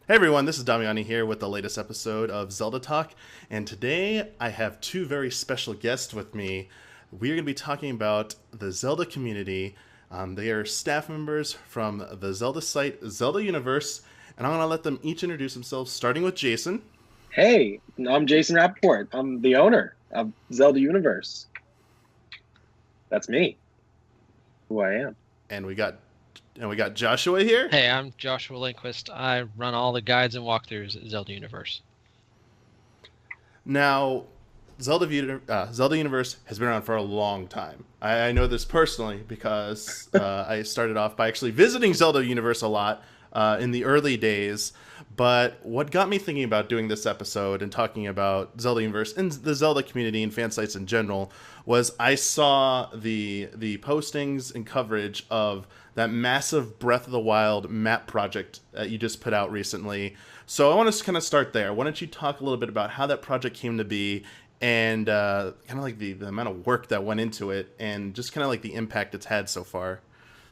Hey everyone, this is Damiani here with the latest episode of Zelda Talk, and today I have two very special guests with me. We are going to be talking about the Zelda Community. They are staff members from the Zelda site, Zelda Universe, and I'm going to let them each introduce themselves, starting with Jason. Hey, I'm Jason Rappaport. I'm the owner of Zelda Universe. That's me, who I am. And we got Joshua here. Hey, I'm Joshua Lindquist. I run all the guides and walkthroughs at Zelda Universe. Now, Zelda Universe has been around for a long time. I know this personally because I started off by actually visiting Zelda Universe a lot in the early days. But what got me thinking about doing this episode and talking about Zelda Universe and the Zelda community and fan sites in general was I saw the postings and coverage of that massive Breath of the Wild map project that you just put out recently. So I want to kind of start there. Why don't you talk a little bit about how that project came to be and kind of like the amount of work that went into it and just kind of like the impact it's had so far?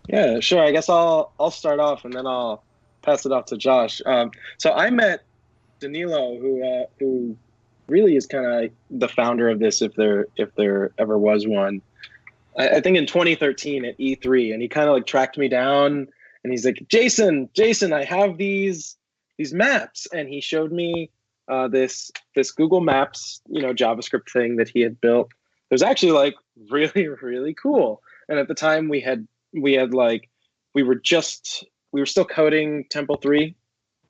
Yeah, sure. I guess I'll start off and then I'll pass it off to Josh. So I met Danilo, who really is kind of the founder of this, if there ever was one. I think in 2013 at E3, and he kind of like tracked me down, and he's like, Jason, I have these maps, and he showed me this Google Maps, JavaScript thing that he had built. It was actually like really really cool. And at the time we had like we were just we were still coding Temple 3,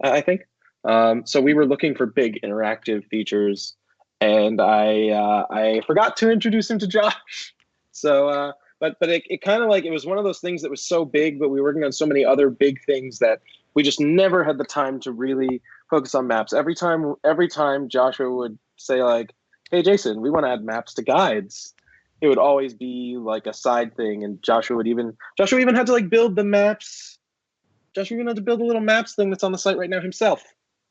I think. So we were looking for big interactive features, and I forgot to introduce him to Josh. So, but it kind of like it was one of those things that was so big, but we were working on so many other big things that we just never had the time to really focus on maps. Every time Joshua would say like, "Hey Jason, we want to add maps to guides," it would always be like a side thing, and Joshua even had to like build the maps. Joshua even had to build a little maps thing that's on the site right now himself.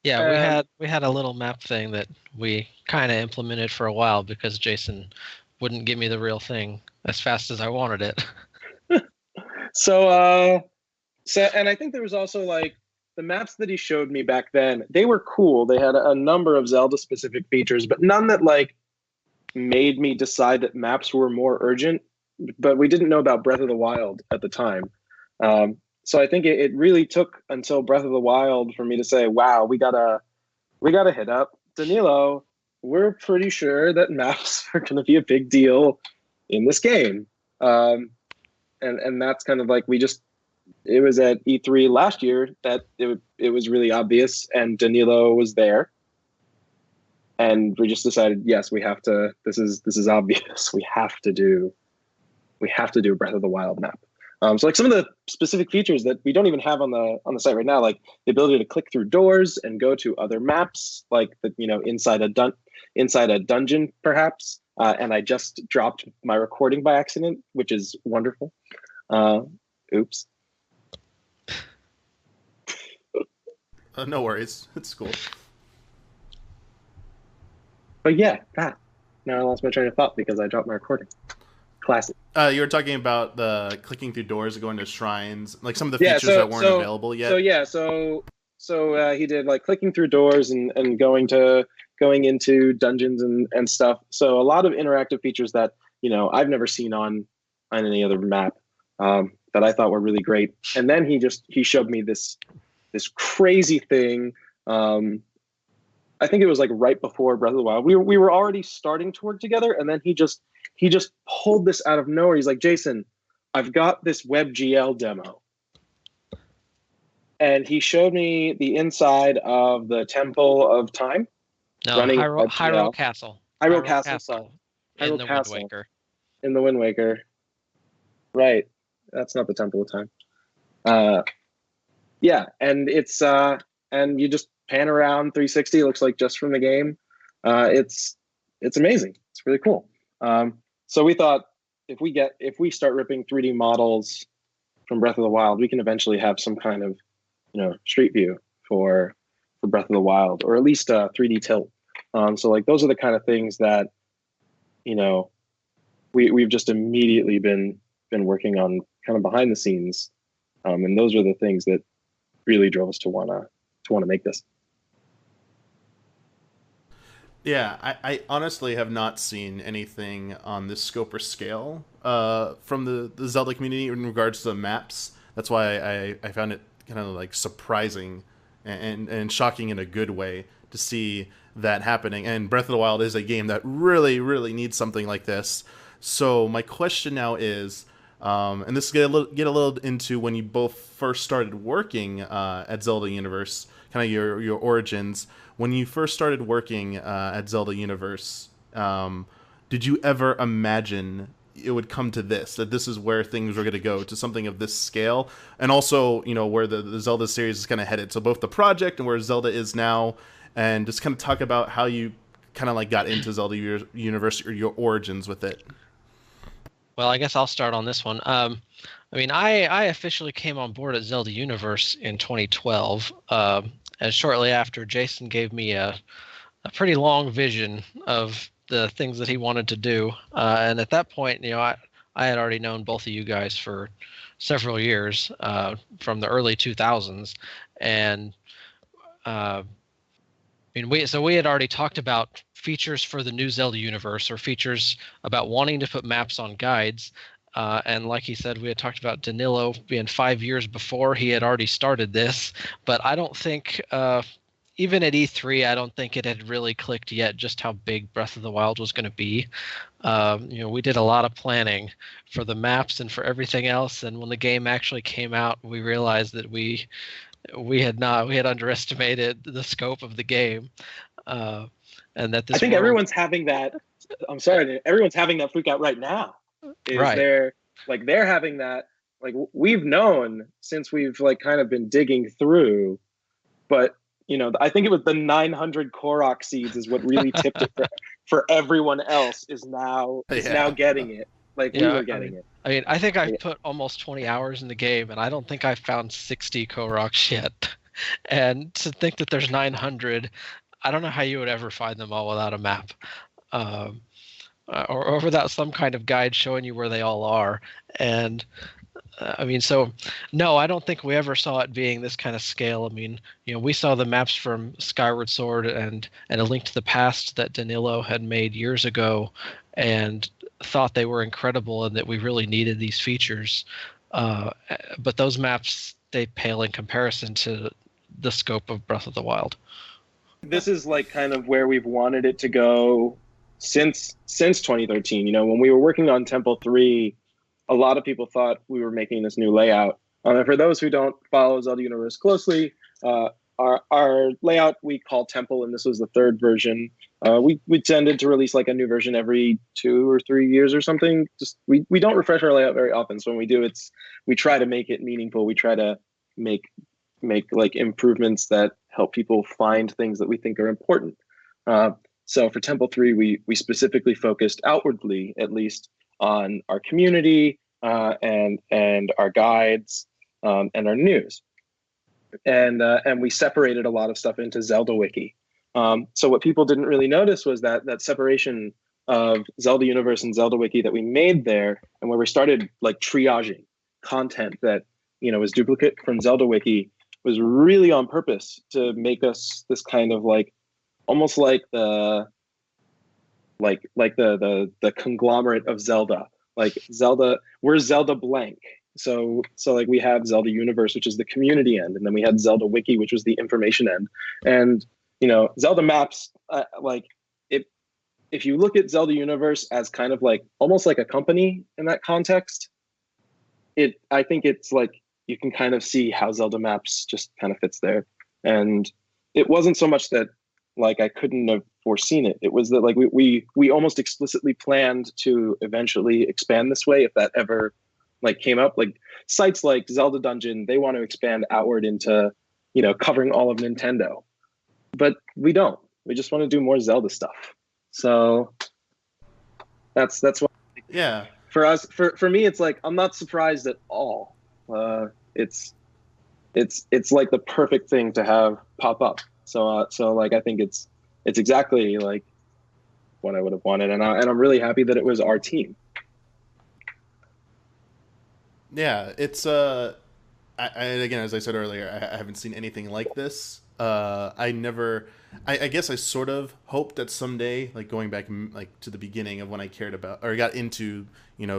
Yeah, we And had we had a little map thing that we kind of implemented for a while because Jason wouldn't give me the real thing as fast as I wanted it. so, and I think there was also like the maps that he showed me back then. They were cool. They had a number of Zelda specific features, but none that like made me decide that maps were more urgent. But we didn't know about Breath of the Wild at the time. So I think it really took until Breath of the Wild for me to say, "Wow, we gotta hit up Danilo. We're pretty sure that maps are going to be a big deal in this game." And that's kind of like it was at E3 last year that it was really obvious, and Danilo was there, and we just decided, yes, we have to. This is obvious. We have to do a Breath of the Wild map. So like some of the specific features that we don't even have on the site right now, like the ability to click through doors and go to other maps, like inside a dungeon perhaps. And I just dropped my recording by accident, which is wonderful. Oops. No worries, it's cool. But yeah, that. Now I lost my train of thought because I dropped my recording. Classic. You were talking about the clicking through doors, going to shrines, like some of the Yeah. features that weren't available So yet. yeah. So he did like clicking through doors and going into dungeons and stuff. So a lot of interactive features that I've never seen on any other map, that I thought were really great. And then he showed me this crazy thing. I think it was like right before Breath of the Wild. We were already starting to work together, and then he just pulled this out of nowhere. He's like, Jason, I've got this WebGL demo. And he showed me the inside of the Temple of Time No, running Hyrule Castle. Hyrule Castle, sorry. In Hyrule the Wind Castle Waker. in the Wind Waker. Right. That's not the Temple of Time. Yeah, and it's and you just pan around 360. It looks like just from the game. It's amazing. It's really cool. So we thought if we start ripping 3D models from Breath of the Wild, we can eventually have some kind of street view for Breath of the Wild, or at least a 3D tilt. So like those are the kind of things that we've just immediately been working on kind of behind the scenes, and those are the things that really drove us to want to make this. Yeah, I honestly have not seen anything on this scope or scale from the Zelda community in regards to the maps. That's why I found it kind of like surprising and shocking in a good way to see that happening. And Breath of the Wild is a game that really, really needs something like this. So my question now is, and this is get a little into when you both first started working at Zelda Universe, kind of your origins. When you first started working at Zelda Universe, did you ever imagine it would come to this, that this is where things were going to go, to something of this scale, and also, you know, where the Zelda series is kind of headed? So both the project and where Zelda is now, and just kind of talk about how you kind of like got into Zelda Universe, or your origins with it. Well, I guess I'll start on this one. I mean, I officially came on board at Zelda Universe in 2012, and shortly after, Jason gave me a pretty long vision of the things that he wanted to do. And at that point, you know, I had already known both of you guys for several years, from the early 2000s, and I mean, we had already talked about features for the new Zelda universe, or features about wanting to put maps on guides. And like he said, we had talked about Danilo being 5 years before he had already started this. But I don't think, even at E3, I don't think it had really clicked yet just how big Breath of the Wild was going to be. You know, we did a lot of planning for the maps and for everything else. And when the game actually came out, we realized that we had underestimated the scope of the game, and that this I think world, everyone's having that. I'm sorry, everyone's having that freak out right now. right. They're having that, like, we've known since we've like kind of been digging through, but you know, I think it was the 900 Korok seeds is what really tipped it for everyone else is now getting it. Like, we were getting it. I mean, I think I've put almost 20 hours in the game, and I don't think I've found 60 Koroks yet. And to think that there's 900, I don't know how you would ever find them all without a map, or without some kind of guide showing you where they all are. And I mean, so no, I don't think we ever saw it being this kind of scale. I mean, you know, we saw the maps from Skyward Sword and A Link to the Past that Danilo had made years ago, and thought they were incredible and that we really needed these features. But those maps, they pale in comparison to the scope of Breath of the Wild. This is like kind of where we've wanted it to go since 2013. You know, when we were working on Temple 3, a lot of people thought we were making this new layout. And for those who don't follow Zelda Universe closely, our layout we call Temple, and this was the third version. We tended to release like a new version every 2 or 3 years or something. Just we don't refresh our layout very often. So when we do, we try to make it meaningful. We try to make like improvements that help people find things that we think are important. So for Temple 3, we specifically focused outwardly, at least, on our community and our guides and our news. And we separated a lot of stuff into Zelda Wiki. So what people didn't really notice was that separation of Zelda Universe and Zelda Wiki that we made there, and where we started like triaging content that, you know, was duplicate from Zelda Wiki, was really on purpose to make us this kind of like almost like the conglomerate of Zelda. Like Zelda, we're Zelda blank. So like we have Zelda Universe, which is the community end, and then we had Zelda Wiki, which was the information end. And you know, Zelda maps, like if you look at Zelda Universe as kind of like almost like a company in that context, I think it's like you can kind of see how Zelda maps just kind of fits there. And it wasn't so much that like I couldn't have foreseen it. It was that like we almost explicitly planned to eventually expand this way if that ever like came up. Like sites like Zelda Dungeon, they want to expand outward into, you know, covering all of Nintendo. But we don't. We just want to do more Zelda stuff. So that's why. Yeah. For us, for me, it's like I'm not surprised at all. It's like the perfect thing to have pop up. So like I think it's exactly like what I would have wanted, and I'm really happy that it was our team. Yeah, it's again, as I said earlier, I haven't seen anything like this I guess I sort of hoped that someday, like going back like to the beginning of when I cared about or got into,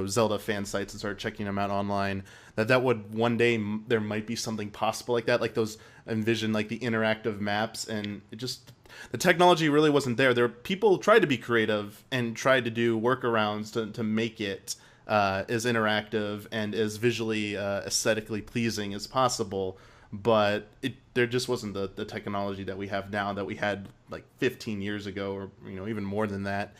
Zelda fan sites and started checking them out online, that would one day there might be something possible like that, like those envision like the interactive maps, and it just the technology really wasn't there. People tried to be creative and tried to do workarounds to make it as interactive and as visually aesthetically pleasing as possible, but there just wasn't the technology that we have now that we had like 15 years ago, or even more than that.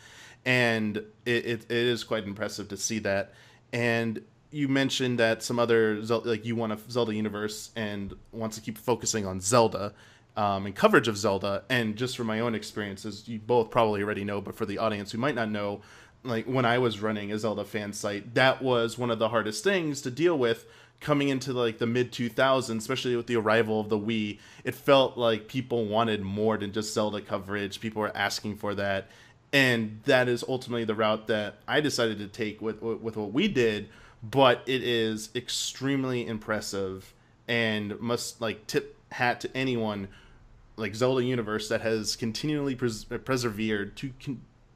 And it is quite impressive to see that. And you mentioned that some other Zelda, like you want a Zelda Universe and wants to keep focusing on Zelda and coverage of Zelda. And just from my own experiences, you both probably already know, but for the audience who might not know, like when I was running a Zelda fan site, that was one of the hardest things to deal with coming into like the mid 2000s, especially with the arrival of the Wii. It felt like people wanted more than just Zelda coverage. People were asking for that. And that is ultimately the route that I decided to take with what we did. But it is extremely impressive and must like tip hat to anyone like Zelda Universe that has continually persevered to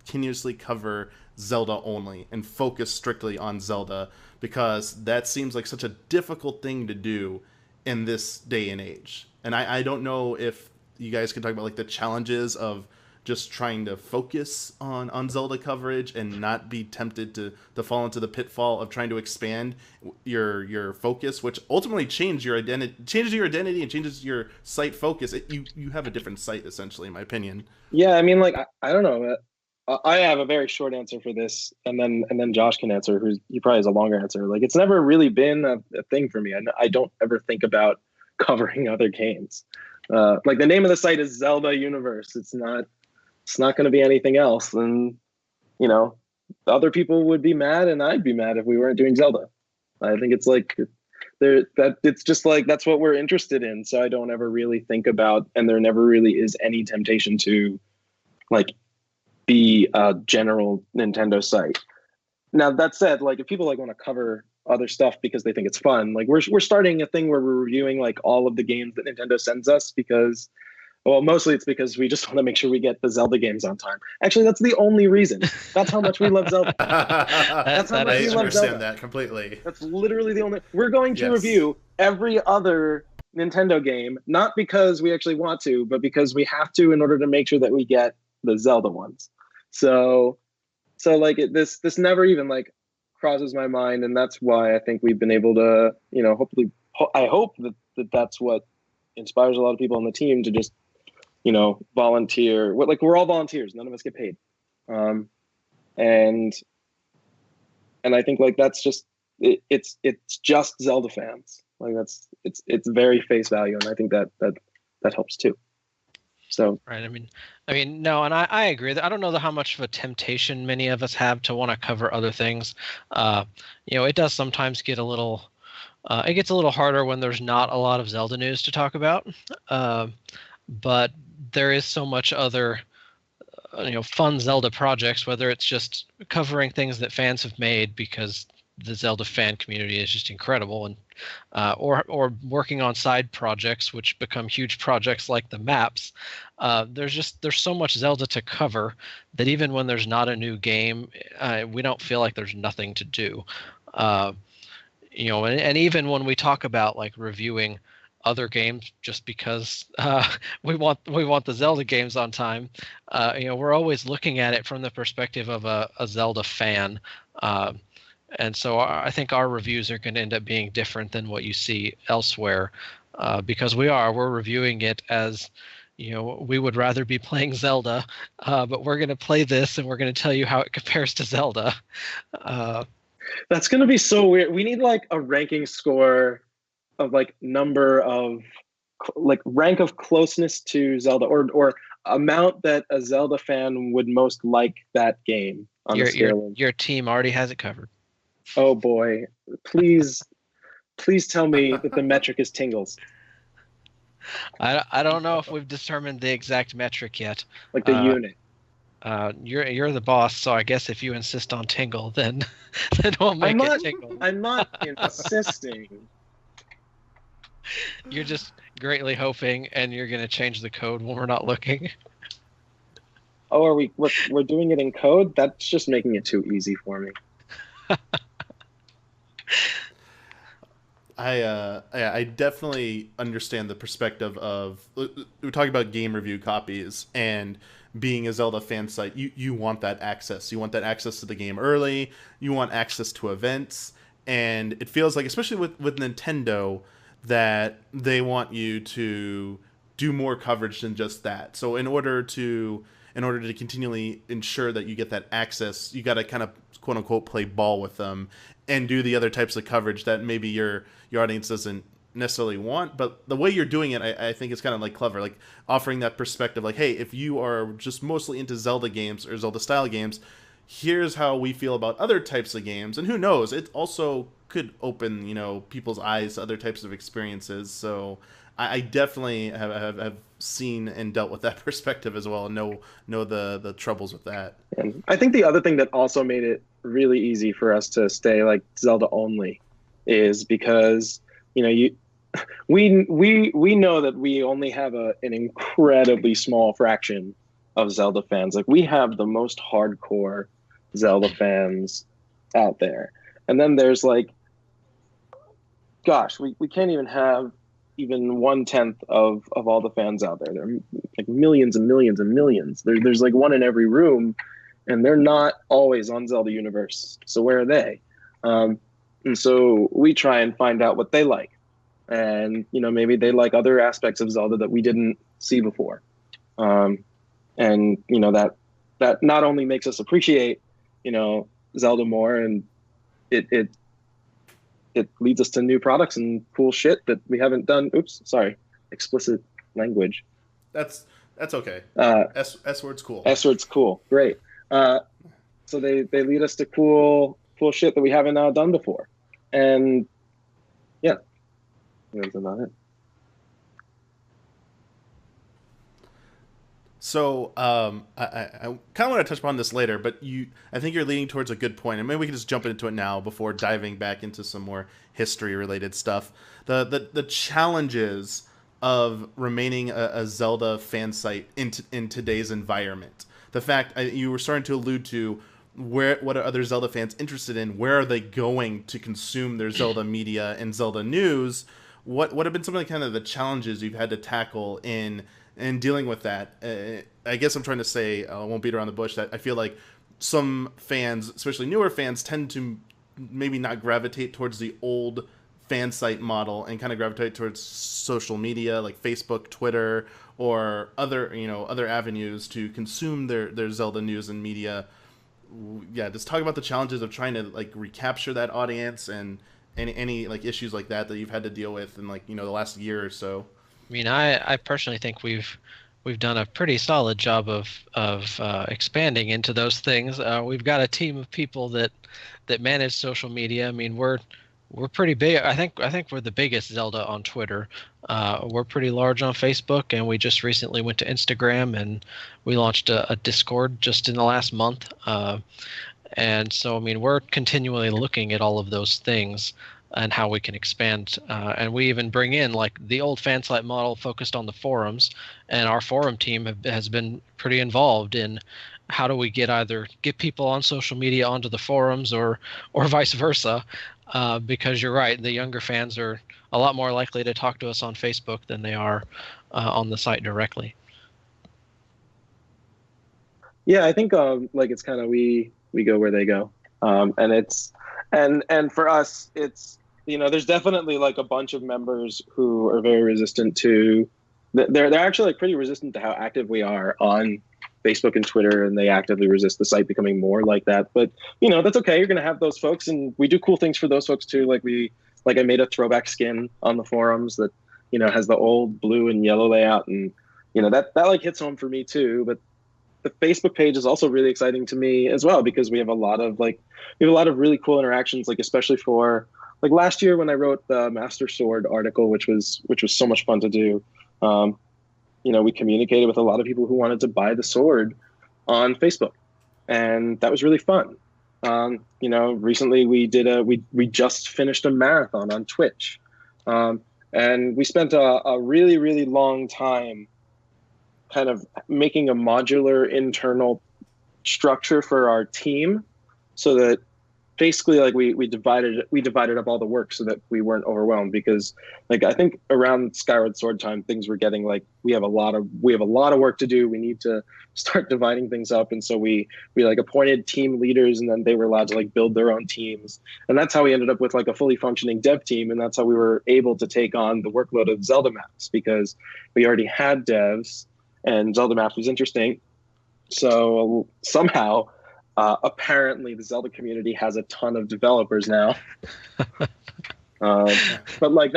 continuously cover Zelda only and focus strictly on Zelda, because that seems like such a difficult thing to do in this day and age. And I don't know if you guys can talk about like the challenges of just trying to focus on Zelda coverage and not be tempted to fall into the pitfall of trying to expand your focus, which ultimately changes your identity and changes your site focus. You have a different site essentially, in my opinion. Yeah, I mean, like I don't know. I have a very short answer for this, and then Josh can answer. He probably has a longer answer. Like, it's never really been a thing for me. I don't ever think about covering other games. Like, the name of the site is Zelda Universe. It's not going to be anything else. And other people would be mad, and I'd be mad if we weren't doing Zelda. I think it's like it's just like that's what we're interested in. So I don't ever really think about, and there never really is any temptation to like be a general Nintendo site. Now that said, like if people like want to cover other stuff because they think it's fun, like we're starting a thing where we're reviewing like all of the games that Nintendo sends us because, well, mostly it's because we just want to make sure we get the Zelda games on time. Actually, that's the only reason. That's how much we love Zelda. That's how much we love Zelda. I understand that completely. That's literally the only. We're going to review every other Nintendo game, not because we actually want to, but because we have to in order to make sure that we get the Zelda ones. So like this never even like crosses my mind, and that's why I think we've been able to, hopefully, I hope that that's what inspires a lot of people on the team to just, volunteer. We're all volunteers. None of us get paid. And I think like that's just it's just Zelda fans. Like it's very face value, and I think that helps too. So right. I mean, no, and I agree. I don't know how much of a temptation many of us have to want to cover other things. It does sometimes get a little. It gets a little harder when there's not a lot of Zelda news to talk about. But there is so much other, fun Zelda projects. Whether it's just covering things that fans have made because the Zelda fan community is just incredible, and or working on side projects which become huge projects like the maps. There's so much Zelda to cover that even when there's not a new game, we don't feel like there's nothing to do. And even when we talk about like reviewing other games just because we want the Zelda games on time, we're always looking at it from the perspective of a Zelda fan. And so I think our reviews are going to end up being different than what you see elsewhere, because we're reviewing it as, we would rather be playing Zelda, but we're going to play this and we're going to tell you how it compares to Zelda. That's going to be so weird. We need like a ranking score of like number of like rank of closeness to Zelda, or amount that a Zelda fan would most like that game on the scale. Your team already has it covered. Oh boy, please tell me that the metric is tingles. I don't know if we've determined the exact metric yet. Like the unit. You're the boss, so I guess if you insist on tingle, then we'll make it tingle. I'm not insisting. You're just greatly hoping, and you're going to change the code when we're not looking. Oh, we're doing it in code? That's just making it too easy for me. I definitely understand the perspective of we're talking about game review copies and being a Zelda fan site. You want that access. You want that access to the game early. You want access to events, and it feels like, especially with Nintendo, that they want you to do more coverage than just that. So in order to continually ensure that you get that access, you got to kind of quote unquote play ball with them and do the other types of coverage that maybe your audience doesn't necessarily want. But the way you're doing it, I think is kind of like clever, like offering that perspective, like, hey, if you are just mostly into Zelda games or Zelda style games, here's how we feel about other types of games. And who knows, it also could open, people's eyes to other types of experiences. So I definitely have seen and dealt with that perspective as well, and know the troubles with that. And I think the other thing that also made it really easy for us to stay like Zelda only is because we know that we only have an incredibly small fraction of Zelda fans. Like, we have the most hardcore Zelda fans out there, and then there's like, gosh, we can't even have even 1/10 of all the fans out there. There are like millions and millions and millions. There's like one in every room, and they're not always on Zelda Universe. So where are they? And so we try and find out what they like, and maybe they like other aspects of Zelda that we didn't see before, and that not only makes us appreciate Zelda more, and it leads us to new products and cool shit that we haven't done. Oops, sorry, explicit language. That's okay. S word's cool. S word's cool. Great. So they lead us to cool shit that we haven't done before, and yeah, that's about it. So I kind of want to touch upon this later, but I think you're leaning towards a good point, and maybe we can just jump into it now before diving back into some more history related stuff. The challenges of remaining a Zelda fan site in today's environment. The fact you were starting to allude to, what are other Zelda fans interested in? Where are they going to consume their Zelda media and Zelda news? What have been some of the kind of the challenges you've had to tackle in dealing with that? I guess I'm trying to say, I won't beat around the bush, that I feel like some fans, especially newer fans, tend to maybe not gravitate towards the old fan site model and kind of gravitate towards social media like Facebook, Twitter, or other avenues to consume their Zelda news and media. Yeah, just talk about the challenges of trying to like recapture that audience and any like issues like that you've had to deal with in the last year or so. I mean, I personally think we've done a pretty solid job of expanding into those things. We've got a team of people that manage social media. I mean, we're pretty big. I think we're the biggest Zelda on Twitter. We're pretty large on Facebook, and we just recently went to Instagram, and we launched a Discord just in the last month. And so, I mean, we're continually looking at all of those things and how we can expand. And we even bring in like the old fan site model focused on the forums, and our forum team has been pretty involved in how do we get people on social media onto the forums or vice versa. Because you're right, the younger fans are a lot more likely to talk to us on Facebook than they are on the site directly. Yeah, I think like it's kind of we go where they go, and it's and for us it's there's definitely like a bunch of members who are very resistant to they're actually like pretty resistant to how active we are on Facebook and Twitter, and they actively resist the site becoming more like that. But that's okay. You're gonna have those folks, and we do cool things for those folks too. Like I made a throwback skin on the forums that has the old blue and yellow layout, and that like hits home for me too. But the Facebook page is also really exciting to me as well, because we have a lot of really cool interactions, like especially for like last year when I wrote the Master Sword article, which was so much fun to do. We communicated with a lot of people who wanted to buy the sword on Facebook, and that was really fun. Recently we just finished a marathon on Twitch, and And we spent a really, really long time kind of making a modular internal structure for our team so that basically like we divided up all the work so that we weren't overwhelmed, because like I think around Skyward Sword time things were getting like we have a lot of work to do, we need to start dividing things up. And so we like appointed team leaders, and then they were allowed to like build their own teams, and that's how we ended up with like a fully functioning dev team. And that's how we were able to take on the workload of Zelda maps, because we already had devs and Zelda maps was interesting. So somehow apparently, the Zelda community has a ton of developers now, but like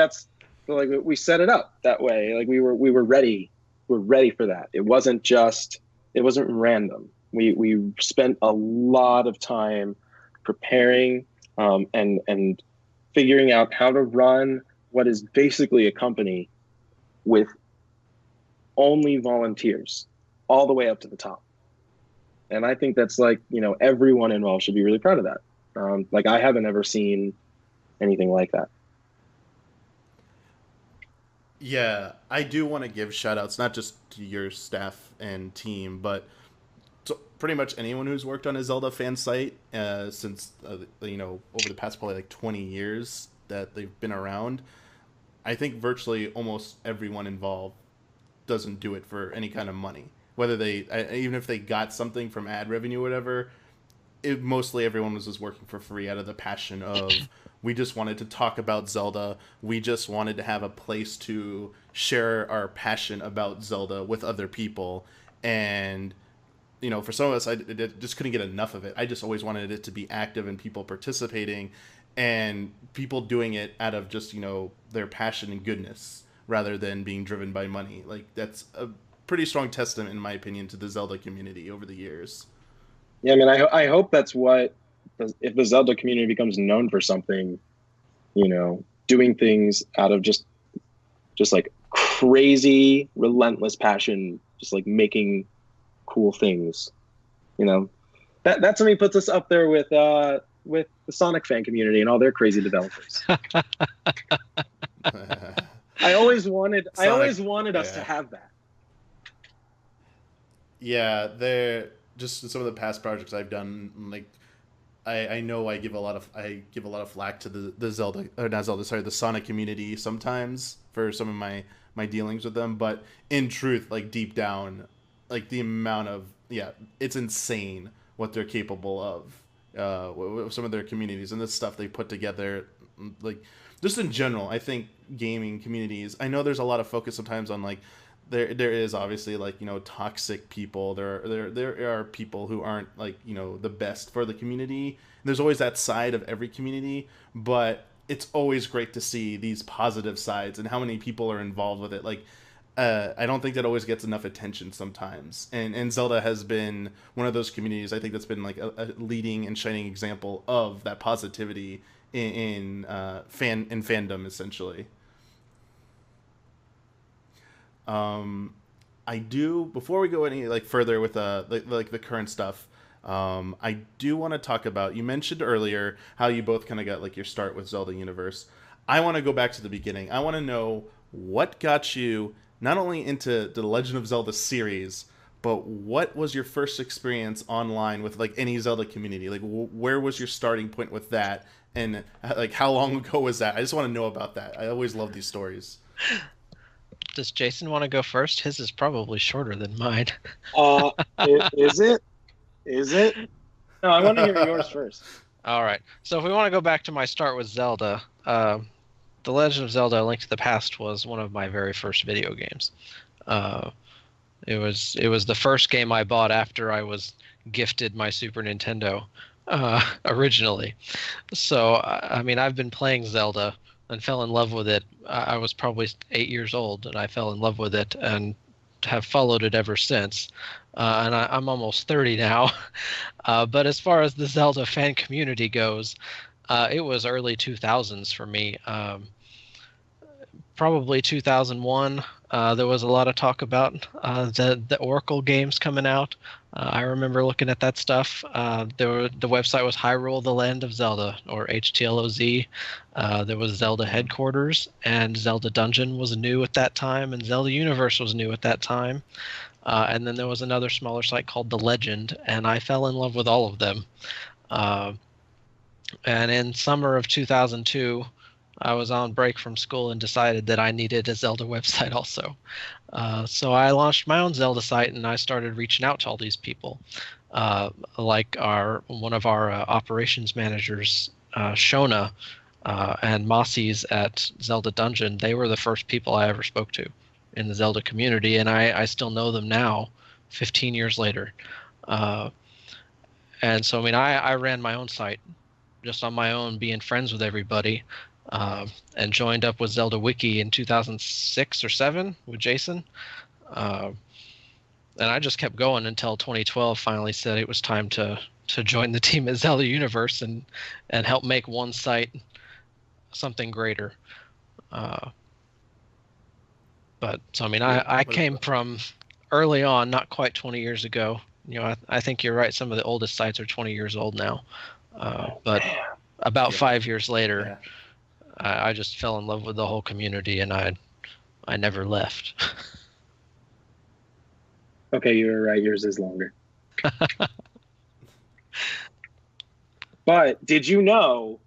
we set it up that way. Like we were ready. We're ready for that. It wasn't random. We spent a lot of time preparing and figuring out how to run what is basically a company with only volunteers all the way up to the top. And I think that's like, everyone involved should be really proud of that. Like I haven't ever seen anything like that. Yeah, I do want to give shout outs, not just to your staff and team, but to pretty much anyone who's worked on a Zelda fan site since, over the past probably like 20 years that they've been around. I think virtually almost everyone involved doesn't do it for any kind of money. Whether they, even if they got something from ad revenue or whatever, mostly everyone was just working for free out of the passion of, we just wanted to talk about Zelda. We just wanted to have a place to share our passion about Zelda with other people. And, for some of us, I just couldn't get enough of it. I just always wanted it to be active and people participating and people doing it out of just, their passion and goodness rather than being driven by money. Like, that's a pretty strong testament, in my opinion, to the Zelda community over the years. Yeah, I mean, I hope that's what, if the Zelda community becomes known for something, doing things out of just like crazy, relentless passion, just like making cool things, that to me puts us up there with the Sonic fan community and all their crazy developers. I always wanted us to have that. Yeah, they're just some of the past projects I've done. Like, I know I give a lot of flack to the Zelda, or not Zelda, sorry, the Sonic community sometimes for some of my dealings with them. But in truth, like deep down, like the amount of it's insane what they're capable of. Some of their communities and the stuff they put together, like just in general. I think gaming communities. I know there's a lot of focus sometimes on like. There is obviously like toxic people. There are people who aren't like the best for the community. There's always that side of every community, but it's always great to see these positive sides and how many people are involved with it. Like I don't think that always gets enough attention sometimes, and Zelda has been one of those communities. I think that's been like a leading and shining example of that positivity in fandom essentially. I do, before we go any like further with like the current stuff, I do want to talk about, you mentioned earlier how you both kind of got like your start with Zelda Universe. I want to go back to the beginning. I want to know what got you not only into the Legend of Zelda series, but what was your first experience online with like any Zelda community? Like where was your starting point with that, and like how long ago was that? I just want to know about that. I always love these stories. Does Jason want to go first? His is probably shorter than mine. Is it? Is it? No, I want to hear yours first. All right. So if we want to go back to my start with Zelda, The Legend of Zelda: A Link to the Past was one of my very first video games. It was the first game I bought after I was gifted my Super Nintendo originally. So I mean, I've been playing Zelda and fell in love with it. I was probably 8 years old, and I fell in love with it and have followed it ever since. And I'm almost 30 now. But as far as the Zelda fan community goes, it was early 2000s for me. Probably 2001. There was a lot of talk about the Oracle games coming out. I remember looking at that stuff. The website was Hyrule: The Land of Zelda, or HTLOZ. There was Zelda Headquarters, and Zelda Dungeon was new at that time, and Zelda Universe was new at that time. And then there was another smaller site called The Legend, and I fell in love with all of them. And in summer of 2002, I was on break from school and decided that I needed a Zelda website also. So I launched my own Zelda site, and I started reaching out to all these people. Like one of our operations managers, Shona, and Mossies at Zelda Dungeon. They were the first people I ever spoke to in the Zelda community, and I still know them now, 15 years later. And so, I mean, I ran my own site just on my own, being friends with everybody, and joined up with Zelda Wiki in 2006 or 7 with Jason. And I just kept going until 2012 finally said it was time to join the team at Zelda Universe and help make one site something greater. But so, I mean, I came from early on, not quite 20 years ago. I think you're right. Some of the oldest sites are 20 years old now. But about 5 years later, I just fell in love with the whole community, and I never left. Okay, you were right. Yours is longer. But did you know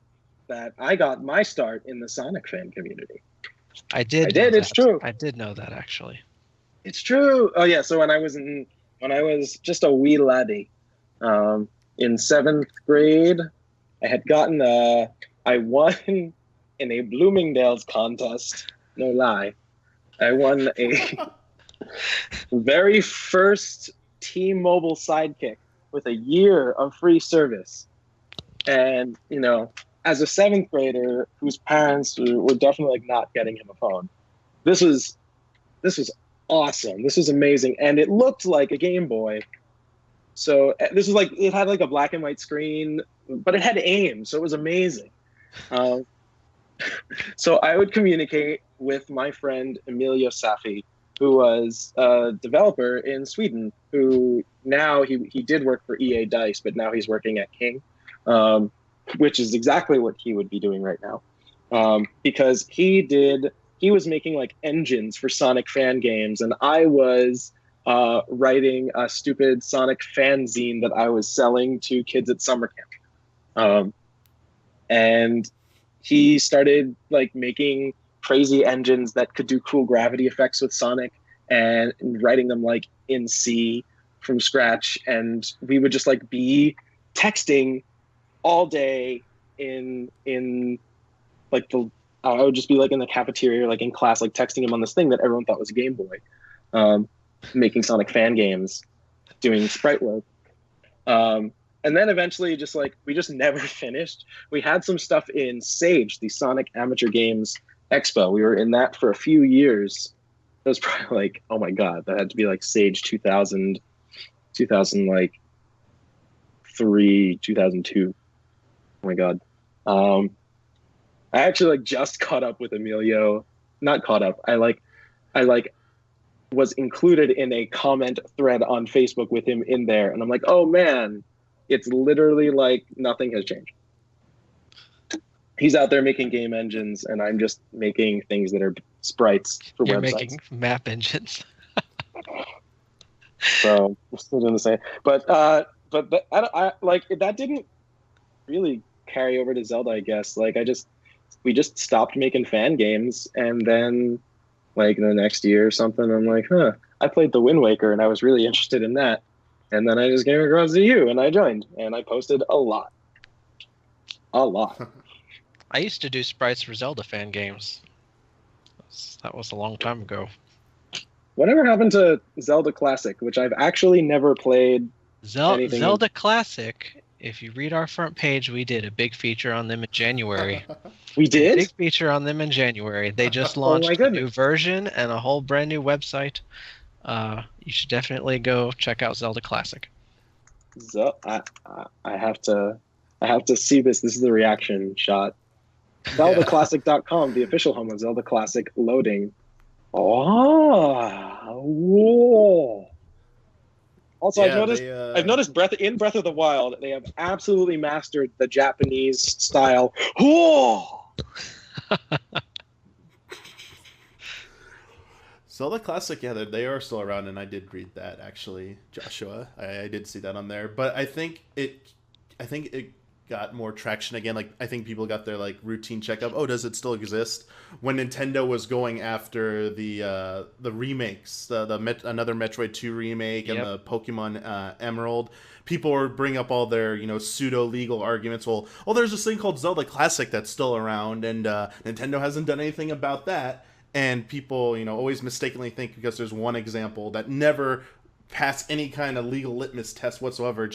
that I got my start in the Sonic fan community? I did. It's true. I did know that, actually. It's true. Oh yeah. So when I was just a wee laddie, in 7th grade, I had gotten I won in a Bloomingdale's contest. No lie, I won a very first T-Mobile Sidekick with a year of free service. And as a 7th grader whose parents were definitely not getting him a phone, this was awesome. This was amazing, and it looked like a Game Boy. So this was it had a black and white screen, but it had aim, so it was amazing. So I would communicate with my friend Emilio Safi, who was a developer in Sweden, who now he did work for EA Dice, but now he's working at King, which is exactly what he would be doing right now, because he was making engines for Sonic fan games, and I was writing a stupid Sonic fanzine that I was selling to kids at summer camp. And he started making crazy engines that could do cool gravity effects with Sonic, and writing them in C from scratch. And we would just be texting all day I would just be in the cafeteria, in class, texting him on this thing that everyone thought was a Game Boy, making Sonic fan games, doing sprite work. And then eventually we just never finished. We had some stuff in Sage, the Sonic Amateur Games Expo. We were in that for a few years. It was probably oh my God, that had to be Sage 2000, 2003, 2002. Oh my God. I actually just caught up with Emilio. Not caught up. I was included in a comment thread on Facebook with him in there, and I'm oh man, it's literally nothing has changed. He's out there making game engines, and I'm just making things that are sprites for You're websites. making map engines. So we're still doing the same. But I that didn't really carry over to Zelda, I guess. We just stopped making fan games, and then the next year or something, I'm I played the Wind Waker, and I was really interested in that. And then I just came across to you, and I joined, and I posted a lot. I used to do sprites for Zelda fan games. That was a long time ago. Whatever happened to Zelda Classic, which I've actually never played? Zelda Classic, if you read our front page, we did a big feature on them in January. We did? Big feature on them in January. They just launched a new version and a whole brand new website. You should definitely go check out Zelda Classic. I have to see this. This is the reaction shot. ZeldaClassic.com, the official home of Zelda Classic, loading. Oh, whoa. Also, Yeah, I've noticed Breath of the Wild, they have absolutely mastered the Japanese style. Whoa. Zelda Classic, yeah, they are still around, and I did read that actually, Joshua. I did see that on there, but I think it got more traction again. Like I think people got their like routine checkup. Oh, does it still exist? When Nintendo was going after the remakes, another Metroid 2 remake and Yep. the Pokemon Emerald, people were bring up all their pseudo legal arguments. Well, oh, there's this thing called Zelda Classic that's still around, and Nintendo hasn't done anything about that. And people, always mistakenly think because there's one example that never passed any kind of legal litmus test whatsoever.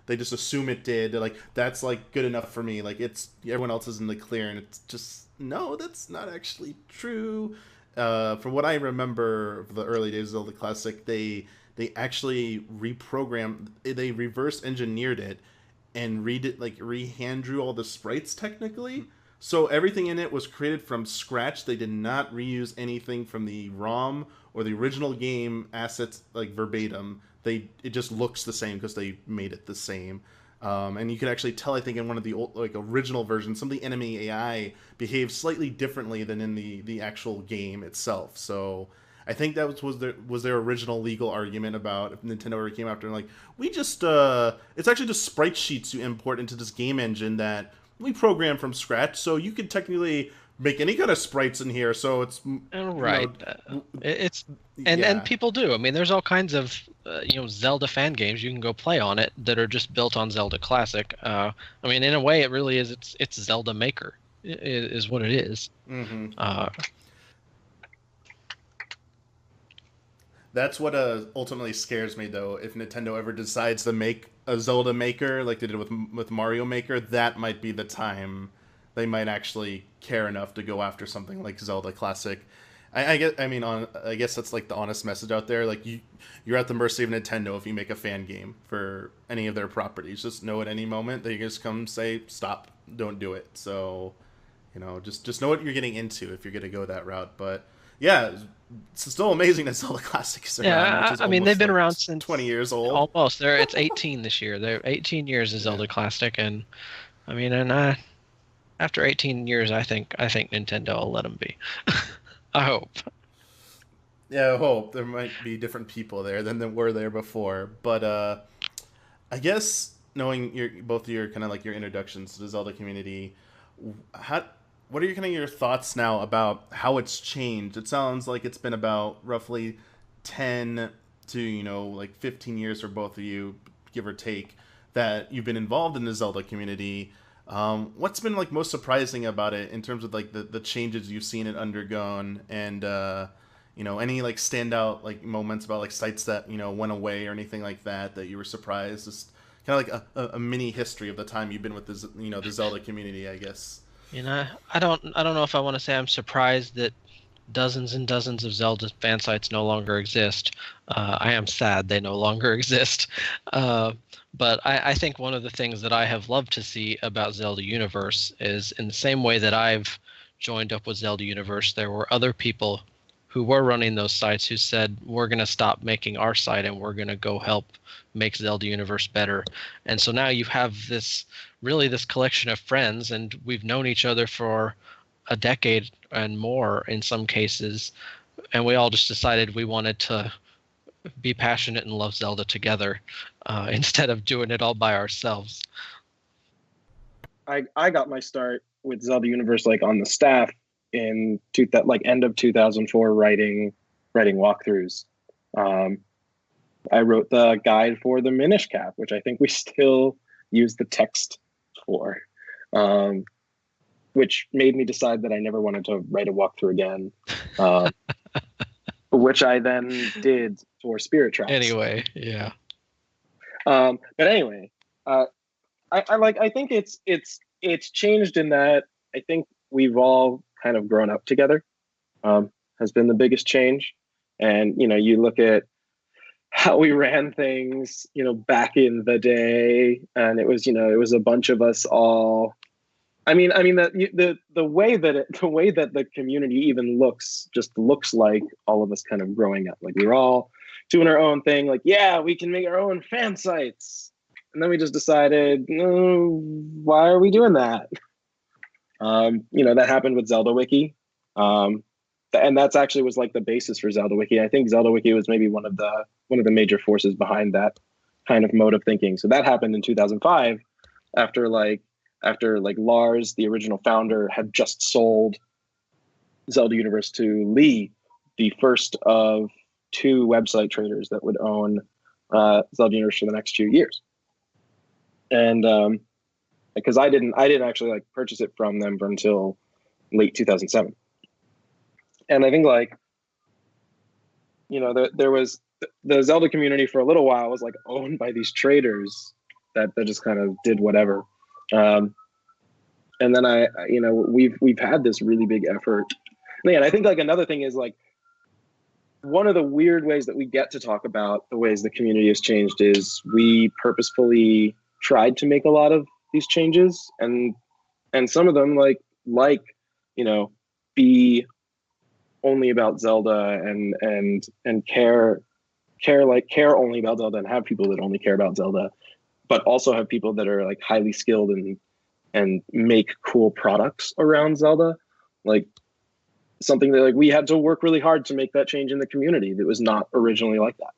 They just assume it did. They're like, that's like good enough for me. Like it's everyone else is in the clear, and it's just no, that's not actually true. From what I remember of the early days of Zelda Classic, they actually reprogrammed, they reverse engineered it and read it like rehand drew all the sprites technically. So everything in it was created from scratch. They did not reuse anything from the ROM or the original game assets like verbatim. It just looks the same because they made it the same. And you can actually tell, I think, in one of the old, like original versions, some of the enemy AI behaves slightly differently than in the actual game itself. So I think that was their original legal argument about if Nintendo ever came after and like we just it's actually just sprite sheets you import into this game engine that we program from scratch, so you could technically make any kind of sprites in here. So it's Right. It's and yeah. people do. I mean, there's all kinds of Zelda fan games you can go play on it that are just built on Zelda Classic. I mean, in a way, it really is. It's Zelda Maker is what it is. Mm-hmm. Uh, That's what ultimately scares me, though. If Nintendo ever decides to make a Zelda Maker like they did with Mario Maker, that might be the time they might actually care enough to go after something like Zelda Classic. I guess I guess that's like the honest message out there. Like you're at the mercy of Nintendo if you make a fan game for any of their properties. Just know at any moment they just come say stop, don't do it. So just know what you're getting into if you're going to go that route. But yeah, it's still amazing that Zelda Classic is around, which yeah, is I mean, they've almost been like around since 20 years old. almost. It's 18 this year. They're 18 years of Yeah. Zelda Classic, and I mean, after 18 years, I think Nintendo will let them be. I hope. Yeah, I hope there might be different people there than there were there before. But I guess knowing both of your kind of like your introductions to the Zelda community, how what are your kind of your thoughts now about how it's changed? It sounds like it's been about roughly 10 to like 15 years for both of you, give or take, that you've been involved in the Zelda community. What's been like most surprising about it in terms of like the changes you've seen it undergone, and any like standout like moments about like sites that went away or anything like that that you were surprised? Just kind of like a mini history of the time you've been with the Zelda community, I guess. I don't know if I want to say I'm surprised that dozens and dozens of Zelda fan sites no longer exist. I am sad they no longer exist. Uh, but I think one of the things that I have loved to see about Zelda Universe is in the same way that I've joined up with Zelda Universe, there were other people who were running those sites who said, we're going to stop making our site and we're going to go help make Zelda Universe better. And so now you have this collection of friends, and we've known each other for a decade and more in some cases, and we all just decided we wanted to be passionate and love Zelda together instead of doing it all by ourselves. I got my start with Zelda Universe like on the staff in that like end of 2004 writing walkthroughs. I wrote the guide for the Minish Cap, which I think we still use the text for, which made me decide that I never wanted to write a walkthrough again, which I then did for Spirit Tracks. Anyway, yeah. But anyway, I think it's changed in that I think we've all kind of grown up together. Has been the biggest change, and you look at how we ran things, back in the day, and it was a bunch of us all the way that the community even looks like all of us kind of growing up. Like we were all doing our own thing. Like, yeah, we can make our own fan sites, and then we just decided, no, why are we doing that? That happened with Zelda Wiki, and that's actually was like the basis for Zelda Wiki. I think Zelda Wiki was maybe one of the major forces behind that kind of mode of thinking. So that happened in 2005, after Lars, the original founder, had just sold Zelda Universe to Lee, the first of two website traders that would own Zelda Universe for the next 2 years. And because I didn't actually like purchase it from them until late 2007. And I think there was the Zelda community for a little while was like owned by these traders that just kind of did whatever. And then we've had this really big effort. And I think like another thing is like one of the weird ways that we get to talk about the ways the community has changed is we purposefully tried to make a lot of these changes, and some of them be only about Zelda and care only about Zelda, and have people that only care about Zelda, but also have people that are like highly skilled and make cool products around Zelda. Like something that like we had to work really hard to make that change in the community that was not originally like that.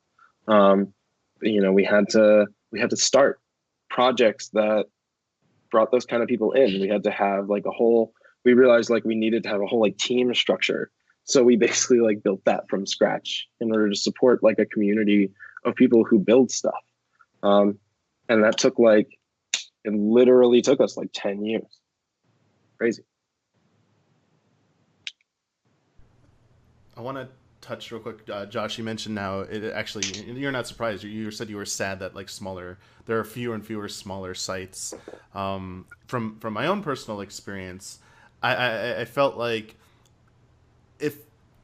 We had to start projects that brought those kind of people in. We had to have like we realized like we needed to have a whole like team structure. So we basically like built that from scratch in order to support like a community of people who build stuff. And that it literally took us like 10 years. Crazy. I want to touch real quick, Josh. You mentioned now it actually you're not surprised. You said you were sad that there are fewer and fewer smaller sites. From my own personal experience, I felt like if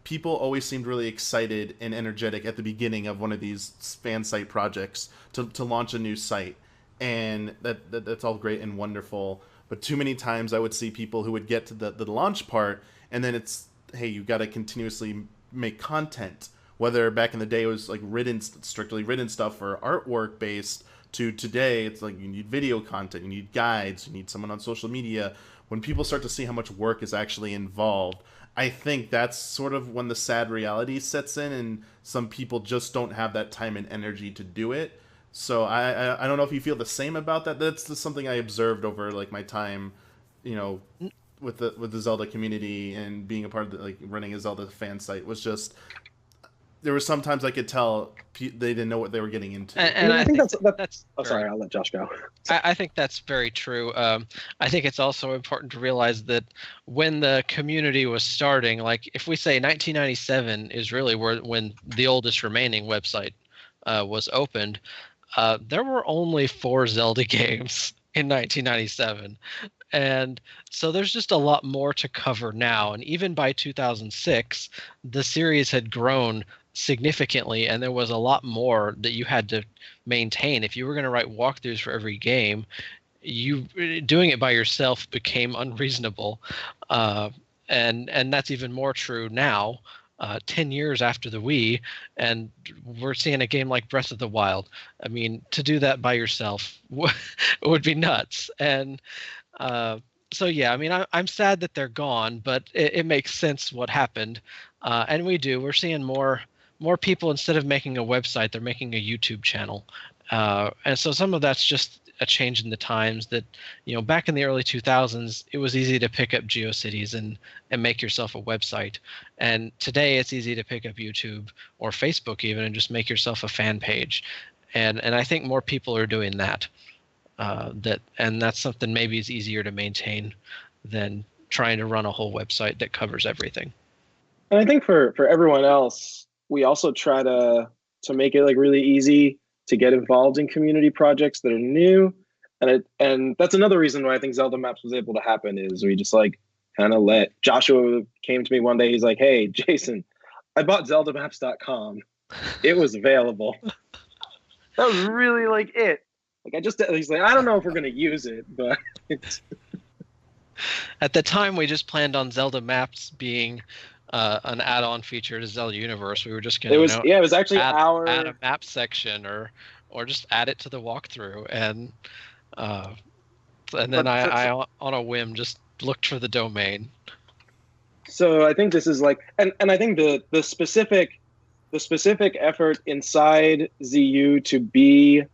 people always seemed really excited and energetic at the beginning of one of these fan site projects to launch a new site, and that's all great and wonderful. But too many times I would see people who would get to the launch part, and then it's, hey, you got to continuously make content. Whether back in the day it was like strictly written stuff or artwork based, to today it's like you need video content, you need guides, you need someone on social media. When people start to see how much work is actually involved, I think that's sort of when the sad reality sets in, and some people just don't have that time and energy to do it. So I don't know if you feel the same about that. That's just something I observed over like my time, with the Zelda community and being a part of running a Zelda fan site was just, there were sometimes I could tell they didn't know what they were getting into. And I think that's oh, sorry, I'll let Josh go. I think that's very true. I think it's also important to realize that when the community was starting, like if we say 1997 is really when the oldest remaining website was opened, there were only 4 Zelda games in 1997. And so there's just a lot more to cover now. And even by 2006, the series had grown significantly, and there was a lot more that you had to maintain. If you were going to write walkthroughs for every game, doing it by yourself became unreasonable. And that's even more true now, 10 years after the Wii, and we're seeing a game like Breath of the Wild. I mean, to do that by yourself would be nuts. And so yeah, I mean, I'm sad that they're gone, but it makes sense what happened. And we're seeing more people, instead of making a website, they're making a YouTube channel. And so some of that's just a change in the times that, back in the early 2000s, it was easy to pick up GeoCities and make yourself a website. And today it's easy to pick up YouTube or Facebook even and just make yourself a fan page. And I think more people are doing that. And that's something maybe is easier to maintain than trying to run a whole website that covers everything. And I think for everyone else, we also try to make it like really easy to get involved in community projects that are new. And that's another reason why I think Zelda Maps was able to happen, is we just like kind of let Joshua came to me one day. He's like, hey, Jason, I bought ZeldaMaps.com. It was available. That was really like it. Like he's like, I don't know if we're going to use it, but At the time, we just planned on Zelda maps being an add-on feature to Zelda Universe. We were just gonna, It was, yeah, it was actually add a our. map section or just add it to the walkthrough, uh, and then But I on a whim just looked for the domain. so I think this is like, and I think the specific effort inside ZU to be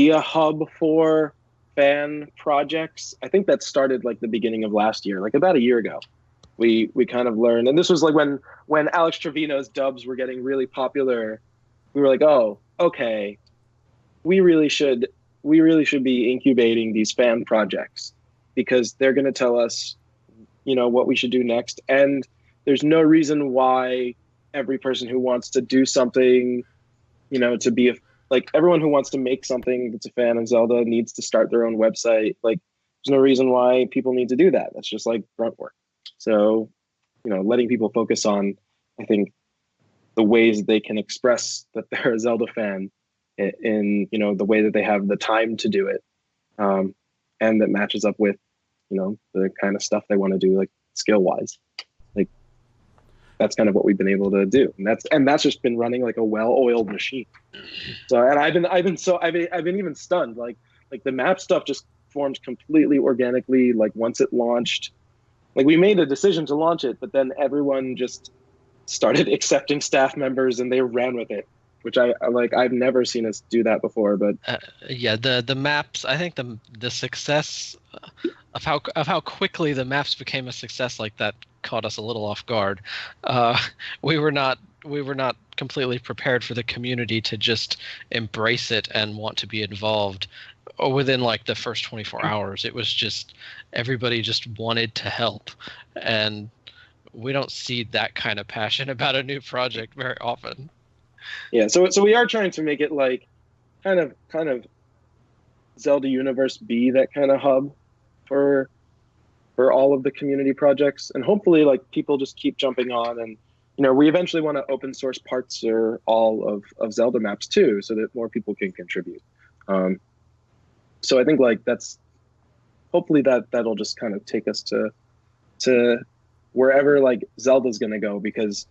a hub for fan projects. I think that started like the beginning of last year, like about a year ago. We kind of learned, and this was like when Alex Trevino's dubs were getting really popular. We were like, oh, okay, we really should we really should be incubating these fan projects because they're going to tell us, what we should do next. And there's no reason why every person who wants to do something, to be like everyone who wants to make something that's a fan of Zelda needs to start their own website. Like, there's no reason why people need to do that. That's just like grunt work. So, letting people focus on, I think, the ways they can express that they're a Zelda fan in the way that they have the time to do it, and that matches up with the kind of stuff they want to do, like skill wise. Like, that's kind of what we've been able to do, and that's just been running like a well-oiled machine. So, and I've been even stunned. Like the map stuff just formed completely organically. Like once it launched, like we made a decision to launch it, but then everyone just started accepting staff members and they ran with it, which I like. I've never seen us do that before. But Yeah, the maps. I think the success of how quickly the maps became a success like that caught us a little off guard. Uh, we were not completely prepared for the community to just embrace it and want to be involved. Within like the first 24 hours, it was just everybody just wanted to help, and we don't see that kind of passion about a new project very often. yeah, so we are trying to make it like kind of Zelda Universe be that kind of hub for all of the community projects, and hopefully like people just keep jumping on. And we eventually want to open source parts or all of Zelda maps too, so that more people can contribute. So I think like that's hopefully that'll just kind of take us to wherever like Zelda's going to go, because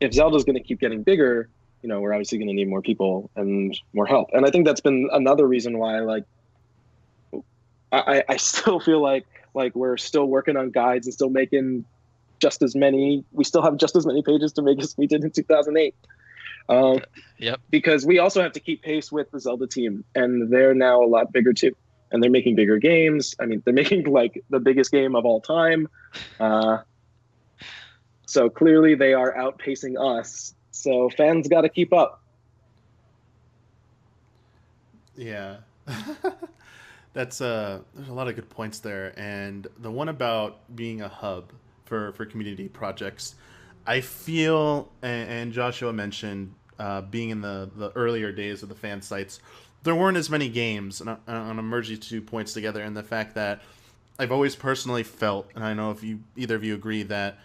if Zelda's going to keep getting bigger, we're obviously going to need more people and more help. And I think that's been another reason why like I still feel like we're still working on guides and still making we still have just as many pages to make as we did in 2008. Yep. Because we also have to keep pace with the Zelda team, and they're now a lot bigger too. And they're making bigger games. I mean, they're making like the biggest game of all time. So clearly they are outpacing us. So fans got to keep up. Yeah. There's a lot of good points there, and the one about being a hub for community projects, I feel, and Joshua mentioned being in the earlier days of the fan sites, there weren't as many games, and I'm gonna merge these 2 points together in the fact that I've always personally felt, and I don't know if either of you agree, that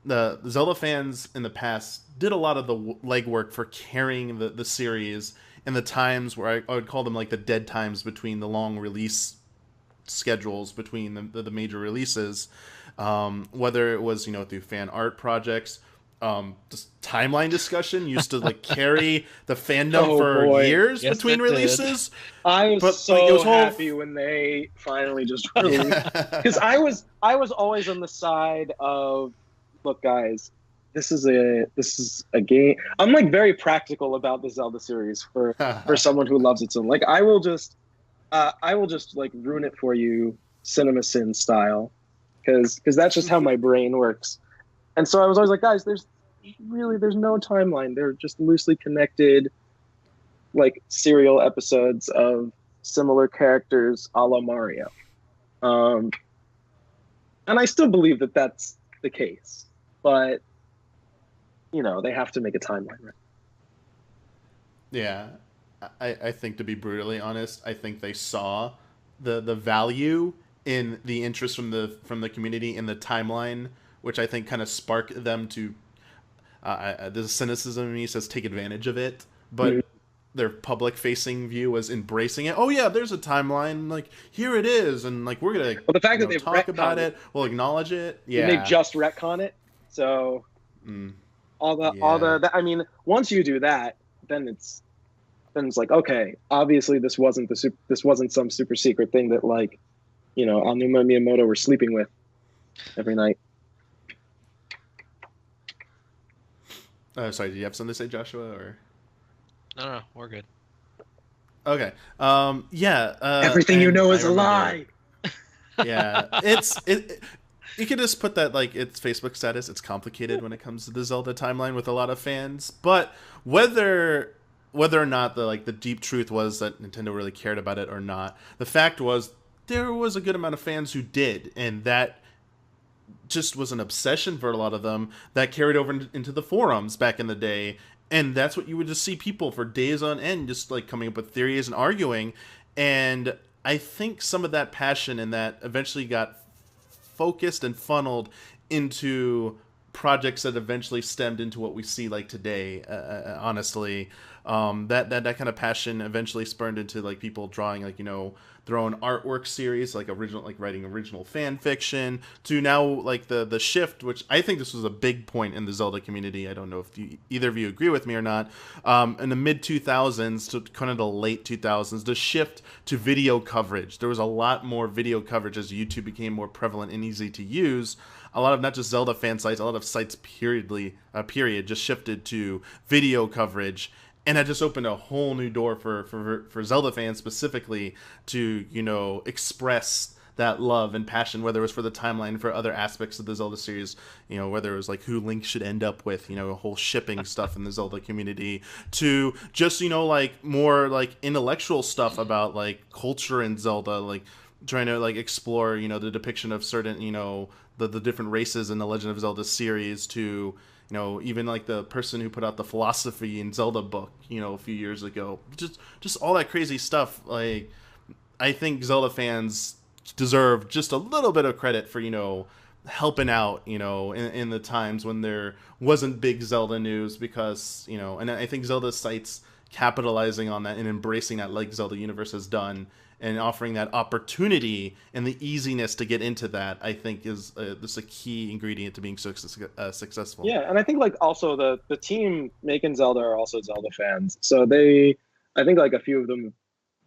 the Zelda fans in the past did a lot of the legwork for carrying the series in the times where I would call them like the dead times between the long release schedules between the major releases, whether it was through fan art projects, just timeline discussion used to like carry the fandom for years Yes, between it did. releases. I was But, so like, it was all- happy when they finally just released, because I was always on the side of, look guys, this is a game. I'm like very practical about the Zelda series for someone who loves it so. Like I will just like ruin it for you, Cinema Sin style, because that's just how my brain works. And so I was always like, guys, there's no timeline. They're just loosely connected, like serial episodes of similar characters, a la Mario. And I still believe that that's the case, but they have to make a timeline, right? Yeah, I think, to be brutally honest, I think they saw the value in the interest from the community in the timeline, which I think kind of sparked them to. There's a cynicism in me says take advantage of it, but their public facing view was embracing it. Oh yeah, there's a timeline. Like here it is, and like we're gonna Well, the fact that they've talk about retconned it. We'll acknowledge it. and they Yeah. just retcon it. So Mm, all the I mean, once you do that, then it's like, okay, obviously this wasn't some super secret thing that like, Aonuma Miyamoto were sleeping with every night. sorry, do you have something to say, Joshua? Or No, we're good. okay. Yeah. Everything you know is a remember, lie. Yeah, it. You can just put that like its Facebook status. It's complicated when it comes to the Zelda timeline with a lot of fans, but whether or not the deep truth was that Nintendo really cared about it or not, the fact was there was a good amount of fans who did, and that just was an obsession for a lot of them that carried over into the forums back in the day. And that's what you would just see people for days on end just like coming up with theories and arguing. And I think some of that passion and that eventually got focused and funneled into projects that eventually stemmed into what we see like today. Honestly, that kind of passion eventually spurned into like people drawing like their own artwork series, like writing original fan fiction, to now like the shift, which I think this was a big point in the Zelda community. I don't know if either of you agree with me or not. In the mid 2000s to kind of the late 2000s, the shift to video coverage. There was a lot more video coverage as YouTube became more prevalent and easy to use. A lot of not just Zelda fan sites, a lot of sites period just shifted to video coverage. And that just opened a whole new door for Zelda fans specifically to, express that love and passion, whether it was for the timeline, for other aspects of the Zelda series, whether it was like who Link should end up with, a whole shipping stuff in the Zelda community, to just, like more like intellectual stuff about like culture in Zelda, like trying to like explore, the depiction of certain, the different races in the Legend of Zelda series, to even like the person who put out the philosophy in Zelda book, a few years ago. Just all that crazy stuff. Like, I think Zelda fans deserve just a little bit of credit for, helping out, in the times when there wasn't big Zelda news, because, and I think Zelda sites capitalizing on that and embracing that like Zelda Universe has done, and offering that opportunity and the easiness to get into that, I think is this a key ingredient to being successful. Yeah, and I think like also the team making Zelda are also Zelda fans, so I think like a few of them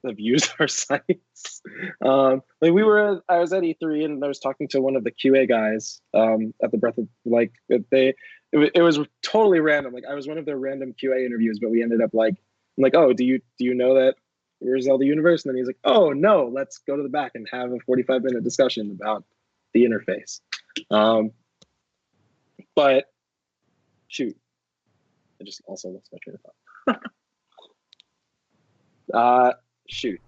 have used our sites. Like I was at E3 and I was talking to one of the QA guys at the Breath of like it was totally random. Like I was one of their random QA interviews, but we ended up like, I'm like, oh, do you know that we're Zelda Universe? And then he's like, oh no, let's go to the back and have a 45-minute discussion about the interface. But shoot, I just also lost my train of thought. Shoot.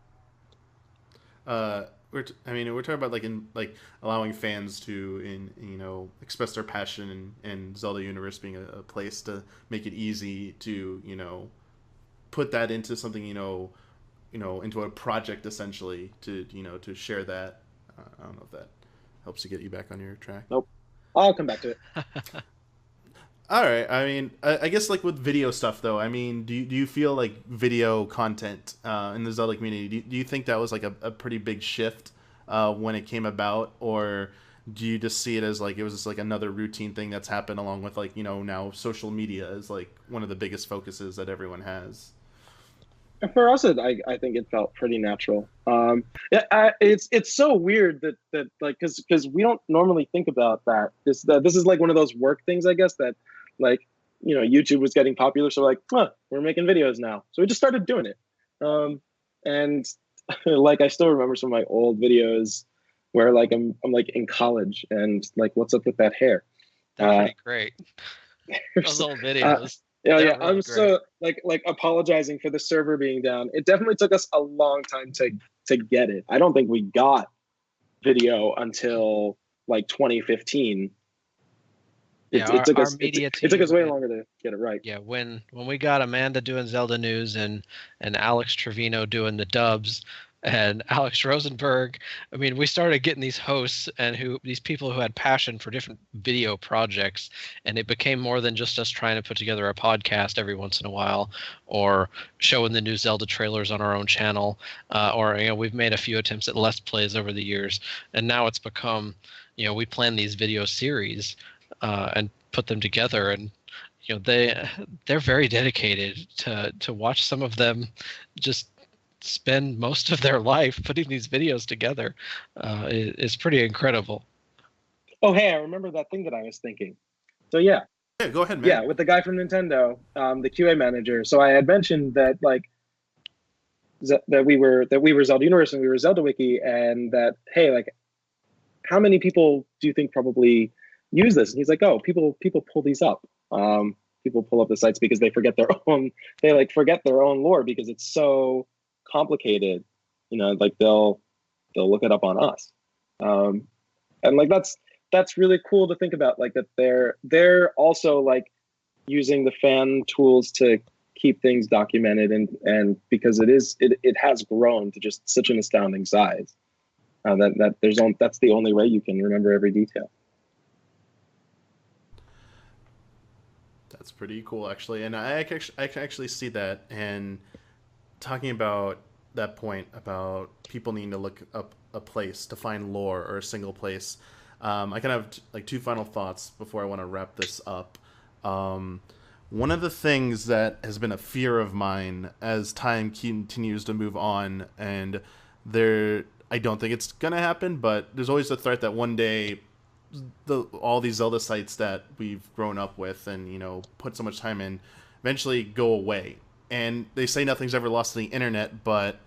We're talking about like allowing fans to express their passion, and Zelda Universe being a place to make it easy to put that into something into a project, essentially, to share that. I don't know if that helps to get you back on your track. Nope. I'll come back to it. All right. I guess like with video stuff though, do you feel like video content in the Zelda community, do you think that was like a pretty big shift when it came about, or do you just see it as like it was just like another routine thing that's happened along with like now social media is like one of the biggest focuses that everyone has? For us, I think it felt pretty natural. It's so weird that like because we don't normally think about that. This is like one of those work things, I guess, that like YouTube was getting popular, so like, we're making videos now, so we just started doing it. And like I still remember some of my old videos where like I'm like in college and like, what's up with that hair? They're pretty great. Those old videos. Yeah, Really I'm great. so like apologizing for the server being down. It definitely took us a long time to get it. I don't think we got video until like 2015. Yeah, it took us way team- longer to get it right. Yeah, when we got Amanda doing Zelda News and Alex Trevino doing the dubs, and Alex Rosenberg. I mean, we started getting these hosts and these people who had passion for different video projects, and it became more than just us trying to put together a podcast every once in a while, or showing the new Zelda trailers on our own channel, or we've made a few attempts at Let's Plays over the years, and now it's become, we plan these video series and put them together, and they're very dedicated to watch some of them just spend most of their life putting these videos together. It's pretty incredible. Oh, hey, I remember that thing that I was thinking. So yeah, Go ahead, man. yeah, with the guy from Nintendo, the QA manager. So I had mentioned that that we were Zelda Universe and we were Zelda Wiki, and that, hey, like, how many people do you think probably use this? And he's like, oh, people pull these up. People pull up the sites because they forget their own lore because it's so complicated. Like they'll look it up on us. And like that's really cool to think about, like that they're also like using the fan tools to keep things documented, and because it has grown to just such an astounding size. That's the only way you can remember every detail. That's pretty cool, actually, and I can actually see that. And talking about that point about people needing to look up a place to find lore, or a single place, I kind of have like two final thoughts before I want to wrap this up. One of the things that has been a fear of mine as time continues to move on, and I don't think it's gonna happen, but there's always a threat that one day all these Zelda sites that we've grown up with and put so much time in eventually go away. And they say nothing's ever lost to the internet, but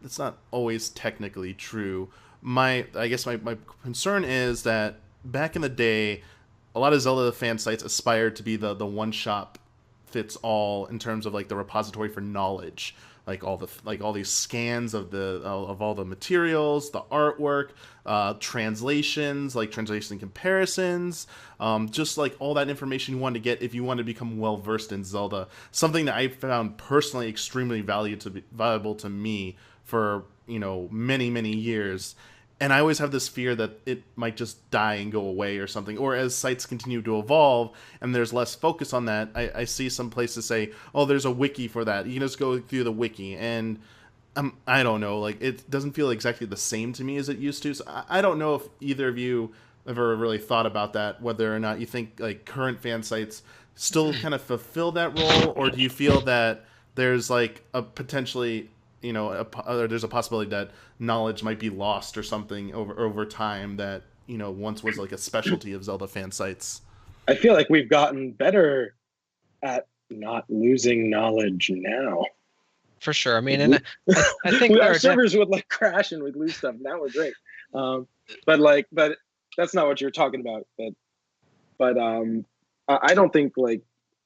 it's not always technically true. I guess my concern is that back in the day, a lot of Zelda fan sites aspired to be the one shop fits all in terms of like the repository for knowledge, like all these scans of all the materials, the artwork, translations, like translation comparisons, just like all that information you want to get if you want to become well versed in Zelda. Something that I found personally extremely valuable to me for many years. And I always have this fear that it might just die and go away or something. Or as sites continue to evolve and there's less focus on that, I see some places say, oh, there's a wiki for that. You can just go through the wiki. And I don't know, like it doesn't feel exactly the same to me as it used to. So I don't know if either of you ever really thought about that, whether or not you think like current fan sites still kind of fulfill that role, or do you feel that there's like a potentially there's a possibility that knowledge might be lost or something over time that once was like a specialty of Zelda fan sites? I feel like we've gotten better at not losing knowledge now. For sure. I mean, and I think our servers would like crash and we'd lose stuff. Now we're great. But that's not what you're talking about. But I don't think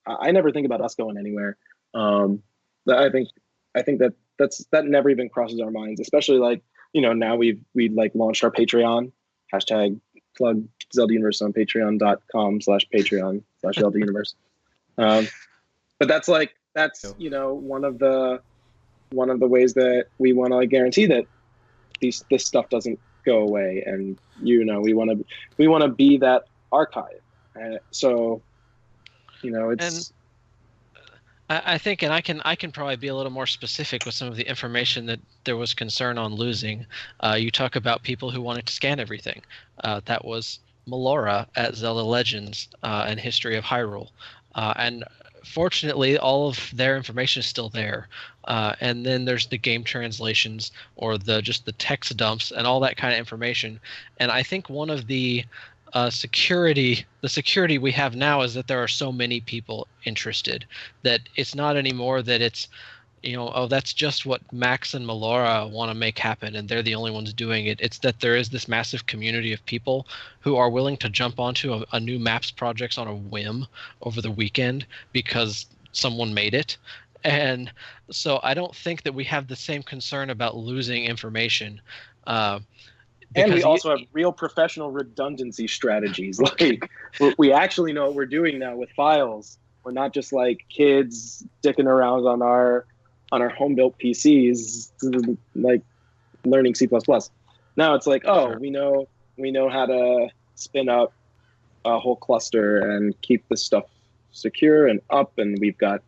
I never think about us going anywhere. I think that never even crosses our minds, especially now we like launched our Patreon, #plug Zelda Universe on patreon.com/Patreon/Zelda Universe. But that's one of the ways that we want to guarantee that this stuff doesn't go away, and we want to be that archive. So it's. I think, and I can probably be a little more specific with some of the information that there was concern on losing. You talk about people who wanted to scan everything. That was Melora at Zelda Legends and History of Hyrule. And fortunately, all of their information is still there. And then there's the game translations or just the text dumps and all that kind of information. And I think one of the security we have now is that there are so many people interested that it's not anymore that it's that's just what Max and Melora want to make happen and they're the only ones doing it. It's that there is this massive community of people who are willing to jump onto a new maps projects on a whim over the weekend because someone made it. And so I don't think that we have the same concern about losing information. And we also have real professional redundancy strategies. Like we actually know what we're doing now with files. We're not just like kids dicking around on our home built PCs. Like learning C++. Now it's like, oh, Sure. we know how to spin up a whole cluster and keep this stuff secure and up, and we've got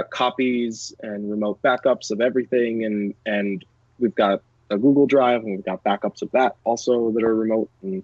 copies and remote backups of everything, and we've got a Google Drive, and we've got backups of that also that are remote, and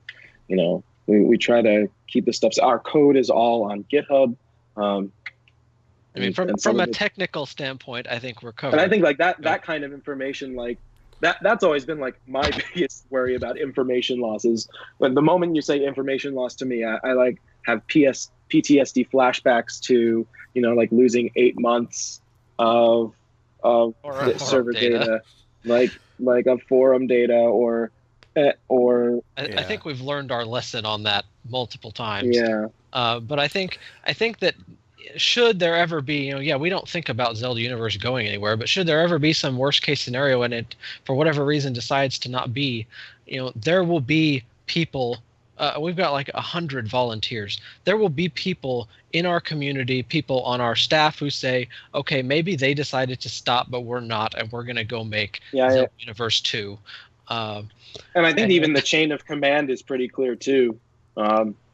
we try to keep this stuff. So our code is all on GitHub. I mean, from a technical standpoint, I think we're covered. And I think like that kind of information, like that's always been like my biggest worry about information losses. When the moment you say information loss to me, I like have PTSD flashbacks to like losing 8 months of server data, like of forum data or. I think we've learned our lesson on that multiple times. Yeah. But I think that should there ever be, we don't think about Zelda Universe going anywhere, but should there ever be some worst case scenario and it, for whatever reason, decides to not be, there will be people. We've got like 100 volunteers. There will be people in our community, people on our staff who say, okay, maybe they decided to stop, but we're not, and we're going to go make Zelda Universe 2. And I think even the chain of command is pretty clear too,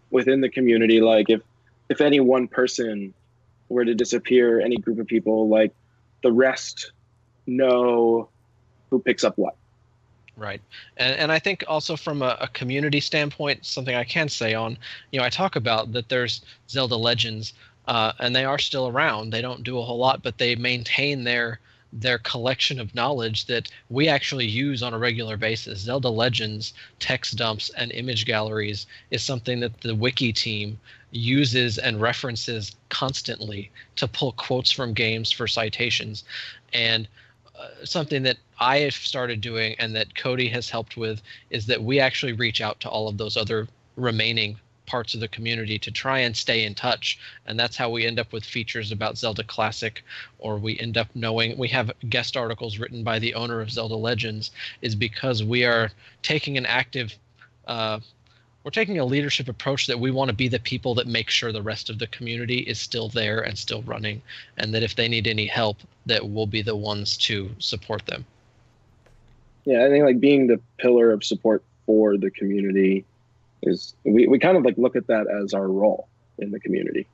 within the community. Like if any one person were to disappear, any group of people, like the rest know who picks up what. Right. And I think also from a community standpoint, something I can say on, I talk about that there's Zelda Legends, and they are still around. They don't do a whole lot, but they maintain their collection of knowledge that we actually use on a regular basis. Zelda Legends, text dumps, and image galleries is something that the Wiki team uses and references constantly to pull quotes from games for citations. And something that I have started doing and that Cody has helped with is that we actually reach out to all of those other remaining parts of the community to try and stay in touch. And that's how we end up with features about Zelda Classic, or we end up knowing we have guest articles written by the owner of Zelda Legends, is because we are taking an active we're taking a leadership approach that we want to be the people that make sure the rest of the community is still there and still running, and that if they need any help, that we'll be the ones to support them. Yeah, I think like being the pillar of support for the community is, we kind of like look at that as our role in the community.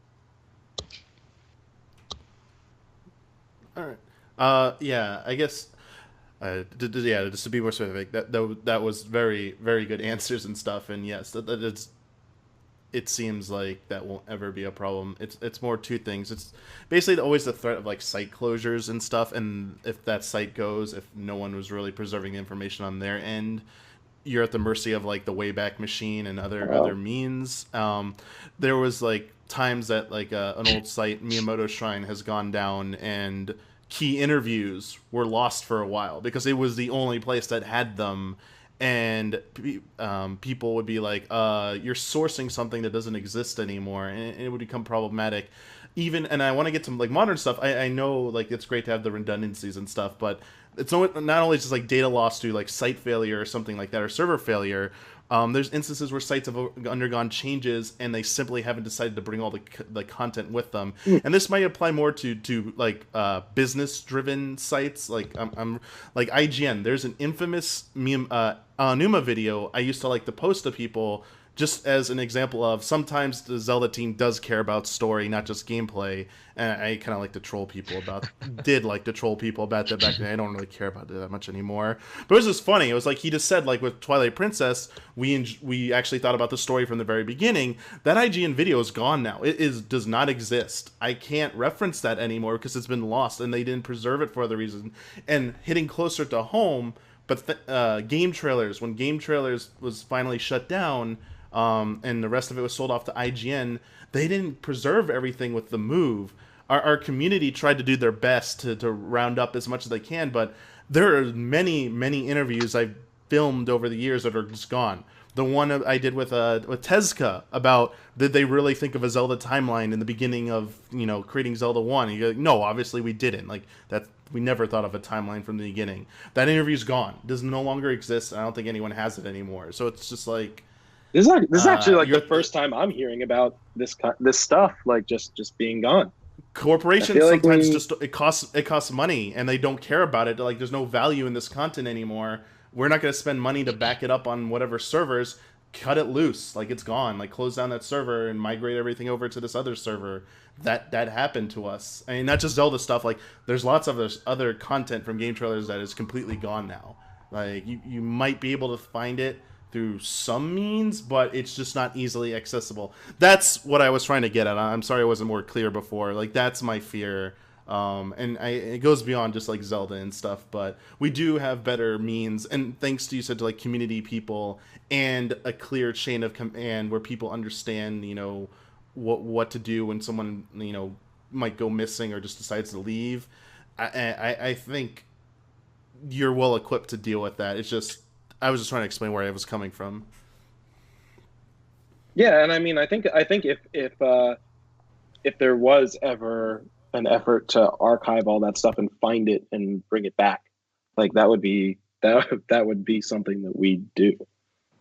All right. Yeah, I guess. Just to be more specific, that was very, very good answers and stuff. And yes, it seems like that won't ever be a problem. It's more two things. It's basically always the threat of like site closures and stuff. And if that site goes, if no one was really preserving the information on their end, you're at the mercy of like the Wayback Machine and other means. There was like times that like an old site, Miyamoto Shrine, has gone down, and key interviews were lost for a while because it was the only place that had them, and people would be like, you're sourcing something that doesn't exist anymore, and it would become problematic. And I want to get to like modern stuff. I know like it's great to have the redundancies and stuff, but it's not only just like data loss to like site failure or something like that, or server failure. There's instances where sites have undergone changes and they simply haven't decided to bring all the content with them. And this might apply more to like business-driven sites. Like I'm like IGN. There's an infamous Anuma video I used to like to post to people, just as an example of sometimes the Zelda team does care about story, not just gameplay. And I kind of like to troll people about, did like to troll people about that back then. I don't really care about it that much anymore. But it was just funny. It was like he just said, like with Twilight Princess, we actually thought about the story from the very beginning. That IGN video is gone now. It does not exist. I can't reference that anymore because it's been lost, and they didn't preserve it for other reasons. And hitting closer to home, but Game Trailers, when Game Trailers was finally shut down, and the rest of it was sold off to IGN, they didn't preserve everything with the move. Our community tried to do their best to round up as much as they can, but there are many, many interviews I've filmed over the years that are just gone. The one I did with Tezca about, did they really think of a Zelda timeline in the beginning of creating Zelda 1? And you're like, no, obviously we didn't. Like that, we never thought of a timeline from the beginning. That interview's gone. It does no longer exist. I don't think anyone has it anymore. So it's just like, This is actually like the first time I'm hearing about this stuff, like just being gone. Corporations sometimes it costs money, and they don't care about it. Like there's no value in this content anymore. we're not going to spend money to back it up on whatever servers. Cut it loose, like it's gone. Like close down that server and migrate everything over to this other server. That happened to us. I mean, not just Zelda stuff. Like there's lots of other content from game trailers that is completely gone now. Like you might be able to find it through some means, but it's just not easily accessible. That's what I was trying to get at. I'm sorry I wasn't more clear before. Like that's my fear. It goes beyond just like Zelda and stuff, but we do have better means, and thanks to you said to like community people and a clear chain of command where people understand, what to do when someone might go missing or just decides to leave. I think you're well equipped to deal with that. It's just I was just trying to explain where I was coming from. Yeah, and I mean, I think if there was ever an effort to archive all that stuff and find it and bring it back, like that would be something that we do.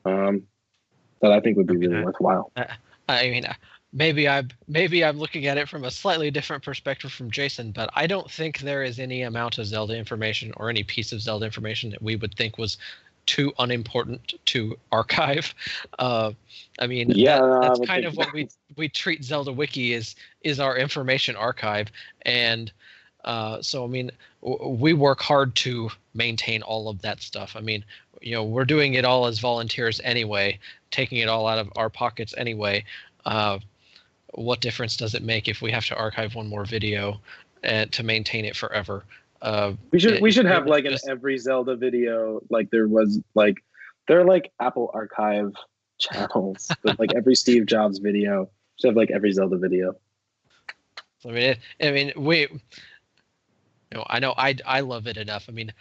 That I think would be really worthwhile. I mean, maybe I'm looking at it from a slightly different perspective from Jason, but I don't think there is any amount of Zelda information or any piece of Zelda information that we would think was too unimportant to archive. I mean, that's kind of what we treat Zelda Wiki is our information archive, and so I mean, we work hard to maintain all of that stuff. I mean, we're doing it all as volunteers anyway, taking it all out of our pockets anyway. What difference does it make if we have to archive one more video to maintain it forever? We should have like an every Zelda video, like there are like Apple Archive channels, but like every Steve Jobs video should have like every Zelda video. I mean, I know I love it enough. I mean,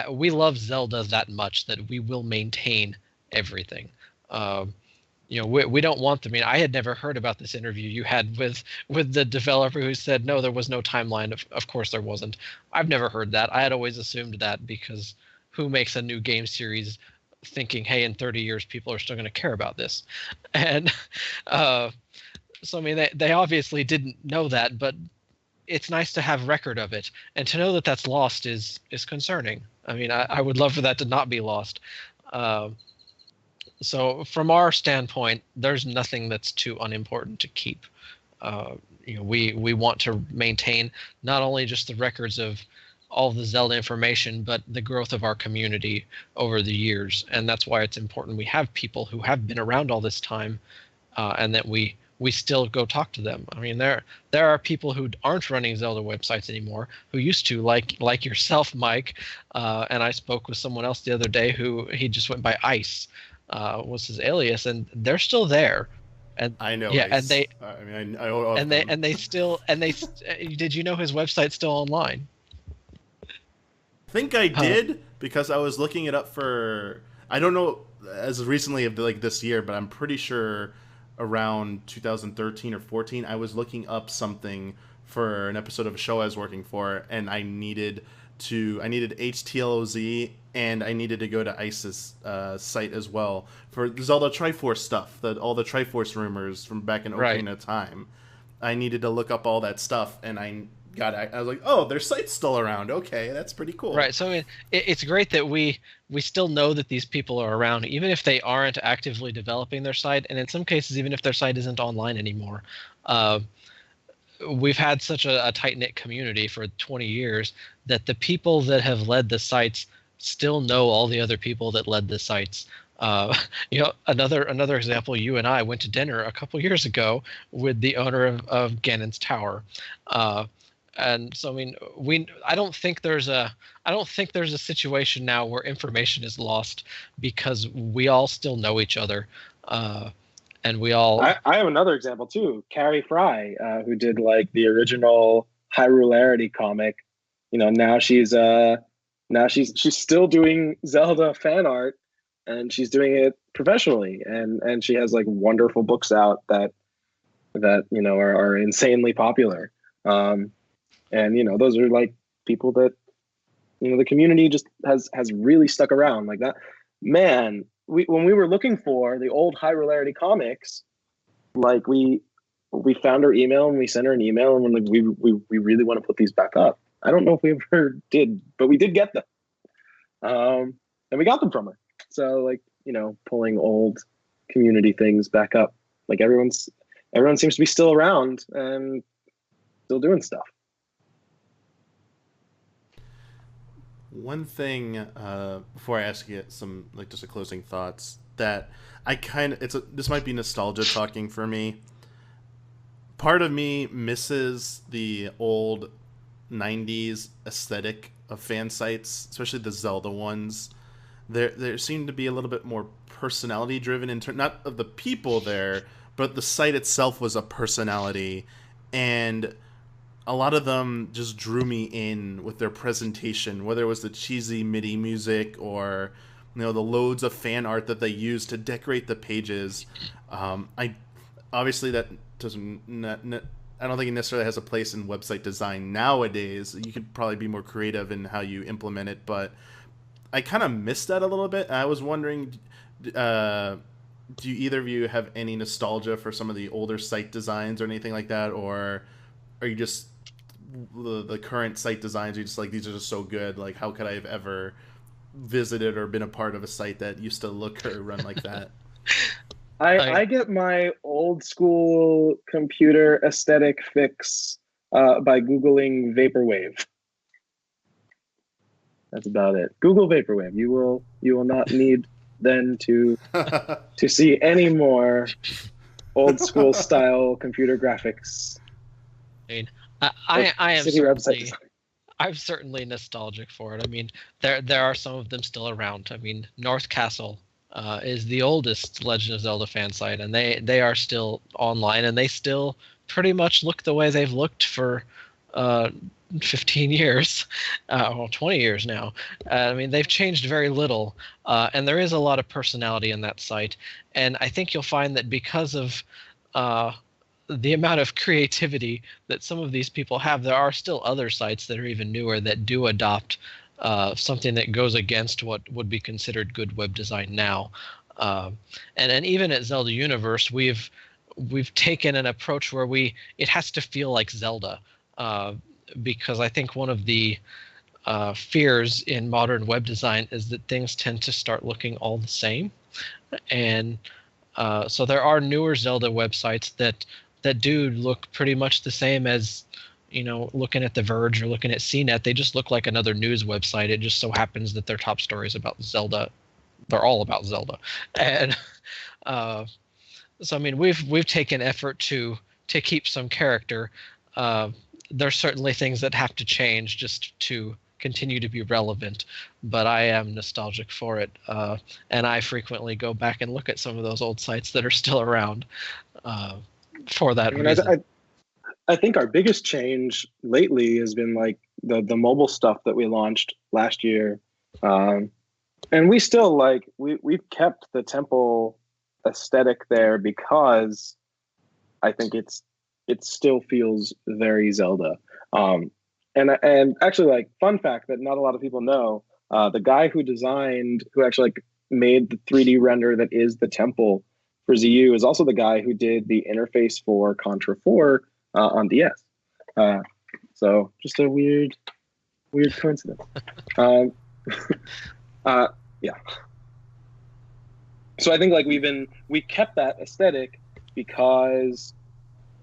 we love Zelda that much that we will maintain everything. We don't want them. I mean, I had never heard about this interview you had with the developer who said, no, there was no timeline. Of course there wasn't. I've never heard that. I had always assumed that because who makes a new game series thinking, hey, in 30 years, people are still going to care about this? And so, I mean, they obviously didn't know that, but it's nice to have record of it. And to know that that's lost is concerning. I mean, I would love for that to not be lost. So from our standpoint, there's nothing that's too unimportant to keep. We want to maintain not only just the records of all the Zelda information, but the growth of our community over the years. And that's why it's important we have people who have been around all this time, and that we still go talk to them. I mean, there are people who aren't running Zelda websites anymore who used to, like yourself, Mike. And I spoke with someone else the other day who he just went by Ice. Was his alias, and they're still there. And I know. Yeah, Ice. and they. I mean, Did you know his website's still online? I think I did because I was looking it up for. I don't know as recently of like this year, but I'm pretty sure around 2013 or 14, I was looking up something for an episode of a show I was working for, and I needed HTLOZ, and I needed to go to ICE's site as well for the Zelda Triforce stuff, all the Triforce rumors from back in Ocarina of Time. I needed to look up all that stuff, and I was like, oh, their site's still around. Okay, that's pretty cool. Right. So I mean, it's great that we still know that these people are around, even if they aren't actively developing their site, and in some cases, even if their site isn't online anymore. We've had such a tight-knit community for 20 years that the people that have led the sites still know all the other people that led the sites. Another example, you and I went to dinner a couple years ago with the owner of Ganon's Tower. And so, I mean, I don't think there's a situation now where information is lost because we all still know each other. And we all. I have another example too. Carrie Fry, who did like the original Hyrularity comic. Now she's still doing Zelda fan art, and she's doing it professionally, and she has like wonderful books out that are insanely popular. And those are like people that the community just has really stuck around like that. Man, when we were looking for the old Hyrularity comics, like we found her email and we sent her an email and we're like, we really want to put these back up. I don't know if we ever did, but we did get them. we got them from her. So like, pulling old community things back up. Like everyone seems to be still around and still doing stuff. One thing before I ask you some like just a closing thoughts that I kind of this might be nostalgia talking for me. Part of me misses the old 90s aesthetic of fan sites, especially the Zelda ones. There seemed to be a little bit more personality driven in not of the people there, but the site itself was a personality, and a lot of them just drew me in with their presentation, whether it was the cheesy MIDI music or the loads of fan art that they used to decorate the pages. I obviously that doesn't. I don't think it necessarily has a place in website design nowadays. You could probably be more creative in how you implement it, but I kind of missed that a little bit. I was wondering, do either of you have any nostalgia for some of the older site designs or anything like that, or are you just the current site designs? Are you just like, these are just so good? Like, how could I have ever visited or been a part of a site that used to look or run like that? I get my old school computer aesthetic fix by Googling Vaporwave. That's about it. Google Vaporwave. You will not need then to see any more old school style computer graphics. I mean, I am certainly, I'm certainly nostalgic for it. I mean, there are some of them still around. I mean, North Castle is the oldest Legend of Zelda fan site, and they are still online, and they still pretty much look the way they've looked for 15 years, well, 20 years now. I mean, they've changed very little, and there is a lot of personality in that site. And I think you'll find that because of the amount of creativity that some of these people have, there are still other sites that are even newer that do adopt something that goes against what would be considered good web design now. And even at Zelda Universe, we've taken an approach where it has to feel like Zelda. Because I think one of the fears in modern web design is that things tend to start looking all the same. And so there are newer Zelda websites that do look pretty much the same as, looking at The Verge or looking at CNET. They just look like another news website. It just so happens that their top stories about Zelda, they're all about Zelda. And so, I mean, we've taken effort to keep some character. There's certainly things that have to change just to continue to be relevant, but I am nostalgic for it, and I frequently go back and look at some of those old sites that are still around for that reason. I think our biggest change lately has been like the mobile stuff that we launched last year, and we still we've kept the temple aesthetic there because I think it still feels very Zelda. And actually, fun fact that not a lot of people know, the guy who actually made the 3D render that is the temple for ZU is also the guy who did the interface for Contra 4 on DS. So just a weird coincidence. Yeah. So I think we kept that aesthetic because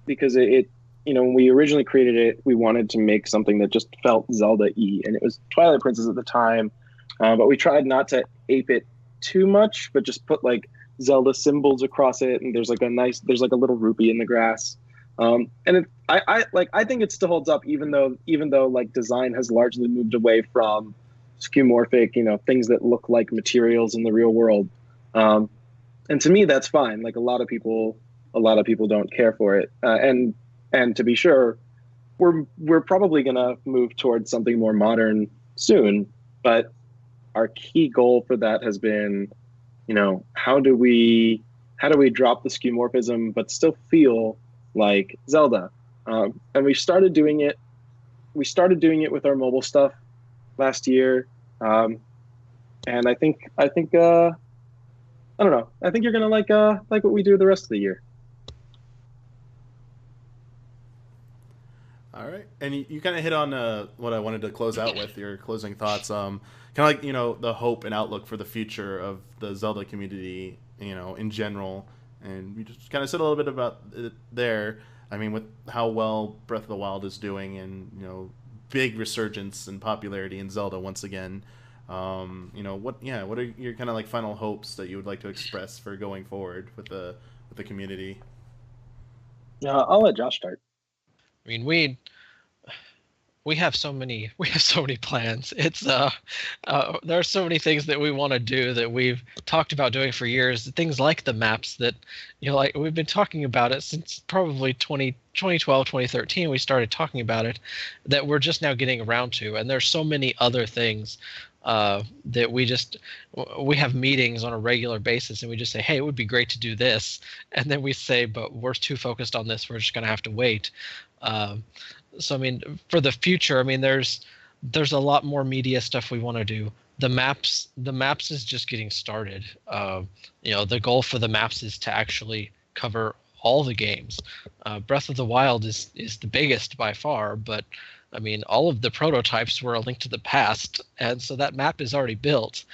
it when we originally created it, we wanted to make something that just felt Zelda-y, and it was Twilight Princess at the time, but we tried not to ape it too much, but just put Zelda symbols across it, and there's a little rupee in the grass, and I think it still holds up, even though design has largely moved away from skeuomorphic, things that look like materials in the real world, and to me that's fine. A lot of people don't care for it, and to be sure, we're probably gonna move towards something more modern soon. But our key goal for that has been, how do we drop the skeuomorphism but still feel like Zelda? And we started doing it. We started doing it with our mobile stuff last year, and I think I don't know. I think you're gonna like what we do the rest of the year. All All right, and you kind of hit on what I wanted to close out with, your closing thoughts. Kind of like the hope and outlook for the future of the Zelda community, in general, and we just kind of said a little bit about it there. I mean, with how well Breath of the Wild is doing, and big resurgence and popularity in Zelda once again. What are your kind of like final hopes that you would like to express for going forward with the community? Yeah, I'll let Josh start. I mean, we have so many plans. It's there are so many things that we want to do that we've talked about doing for years. Things like the maps that like we've been talking about it since probably 2012, 2013 we started talking about it, that we're just now getting around to. And there's so many other things that we have meetings on a regular basis, and we just say, hey, it would be great to do this, and then we say, but we're too focused on this, we're just going to have to wait. So I mean, for the future, I mean, there's a lot more media stuff we want to do. The maps is just getting started. The goal for the maps is to actually cover all the games. Breath of the Wild is the biggest by far, but I mean, all of the prototypes were A Link to the Past, and so that map is already built.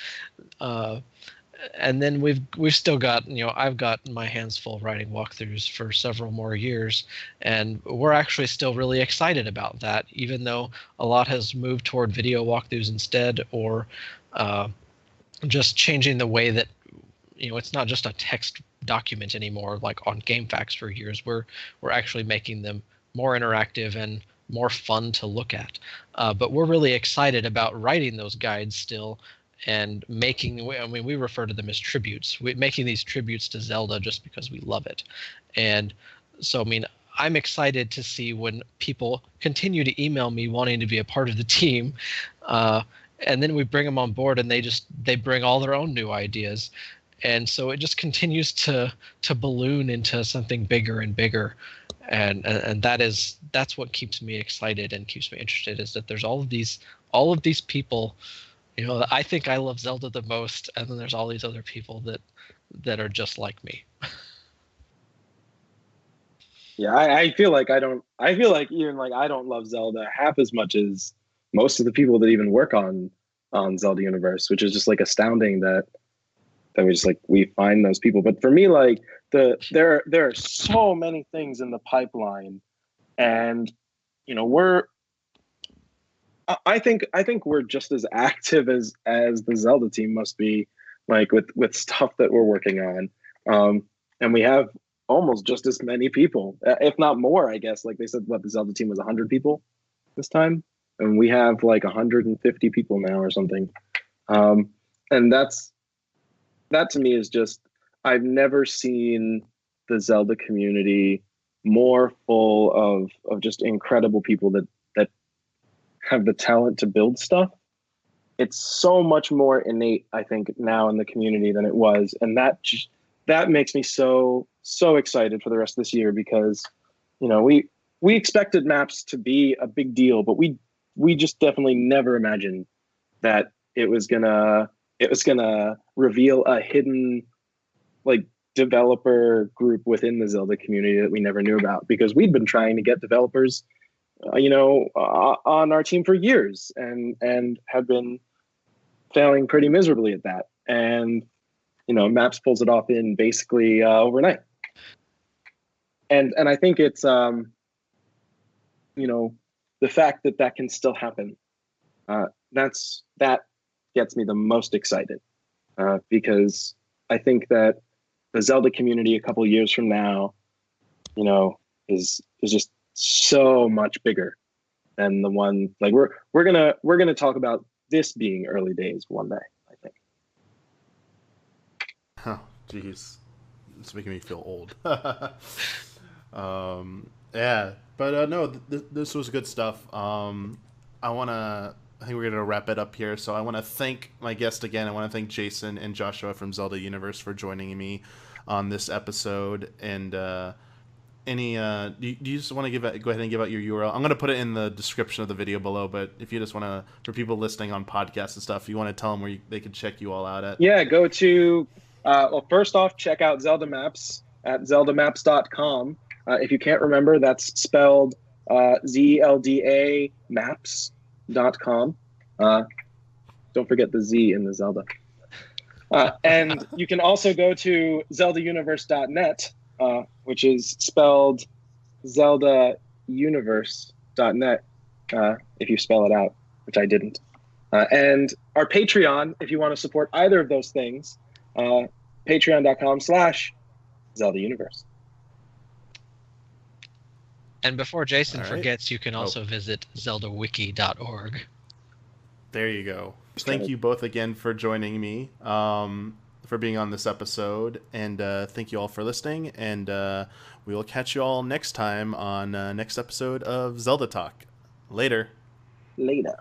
And then we've still got, I've got my hands full writing walkthroughs for several more years, and we're actually still really excited about that, even though a lot has moved toward video walkthroughs instead, or just changing the way that, it's not just a text document anymore, like on GameFAQs for years. We're actually making them more interactive and more fun to look at. But we're really excited about writing those guides still, and we refer to them as tributes. We're making these tributes to Zelda just because we love it. And so, I mean, I'm excited to see when people continue to email me wanting to be a part of the team, and then we bring them on board, and they bring all their own new ideas. And so it just continues to balloon into something bigger and bigger. And that's what keeps me excited and keeps me interested, is that there's all of these people, I think I love Zelda the most, and then there's all these other people that are just like me. Yeah, I feel like even like I don't love Zelda half as much as most of the people that even work on Zelda Universe, which is just like astounding that we find those people. But for me, like there are so many things in the pipeline, and I think we're just as active as the Zelda team must be, like with stuff that we're working on, and we have almost just as many people, if not more. I guess, like they said, the Zelda team was 100 people this time, and we have like 150 people now or something, and that to me is just, I've never seen the Zelda community more full of just incredible people that have the talent to build stuff. It's so much more innate, I think, now in the community than it was, and that makes me so excited for the rest of this year, because we expected maps to be a big deal, but we just definitely never imagined that it was gonna reveal a hidden like developer group within the Zelda community that we never knew about, because we'd been trying to get developers on our team for years, and have been failing pretty miserably at that. And Maps pulls it off in basically overnight. And I think it's the fact that can still happen. That gets me the most excited, because I think that the Zelda community a couple years from now, is just so much bigger than the one, like we're gonna talk about this being early days one day, I think. Oh, jeez, it's making me feel old. Yeah, but no, this was good stuff. I think we're going to wrap it up here. So I want to thank my guest again. I want to thank Jason and Joshua from Zelda Universe for joining me on this episode. And do you just want to go ahead and give out your URL? I'm going to put it in the description of the video below, but if you just want to, for people listening on podcasts and stuff, you want to tell them where they can check you all out at. Yeah, go to, well, first off, check out Zelda Maps at zeldamaps.com. If you can't remember, that's spelled ZLDA maps.com. Don't forget the Z in the Zelda. And you can also go to zeldauniverse.net, which is spelled Zelda Universe.net, if you spell it out, which I didn't. And our Patreon, if you want to support either of those things, patreon.com/Zelda Universe. And before Jason All right. forgets, you can also visit zeldawiki.org. There you go. Thank you both again for joining me, for being on this episode, and thank you all for listening, and we will catch you all next time on next episode of Zelda Talk. Later. Later.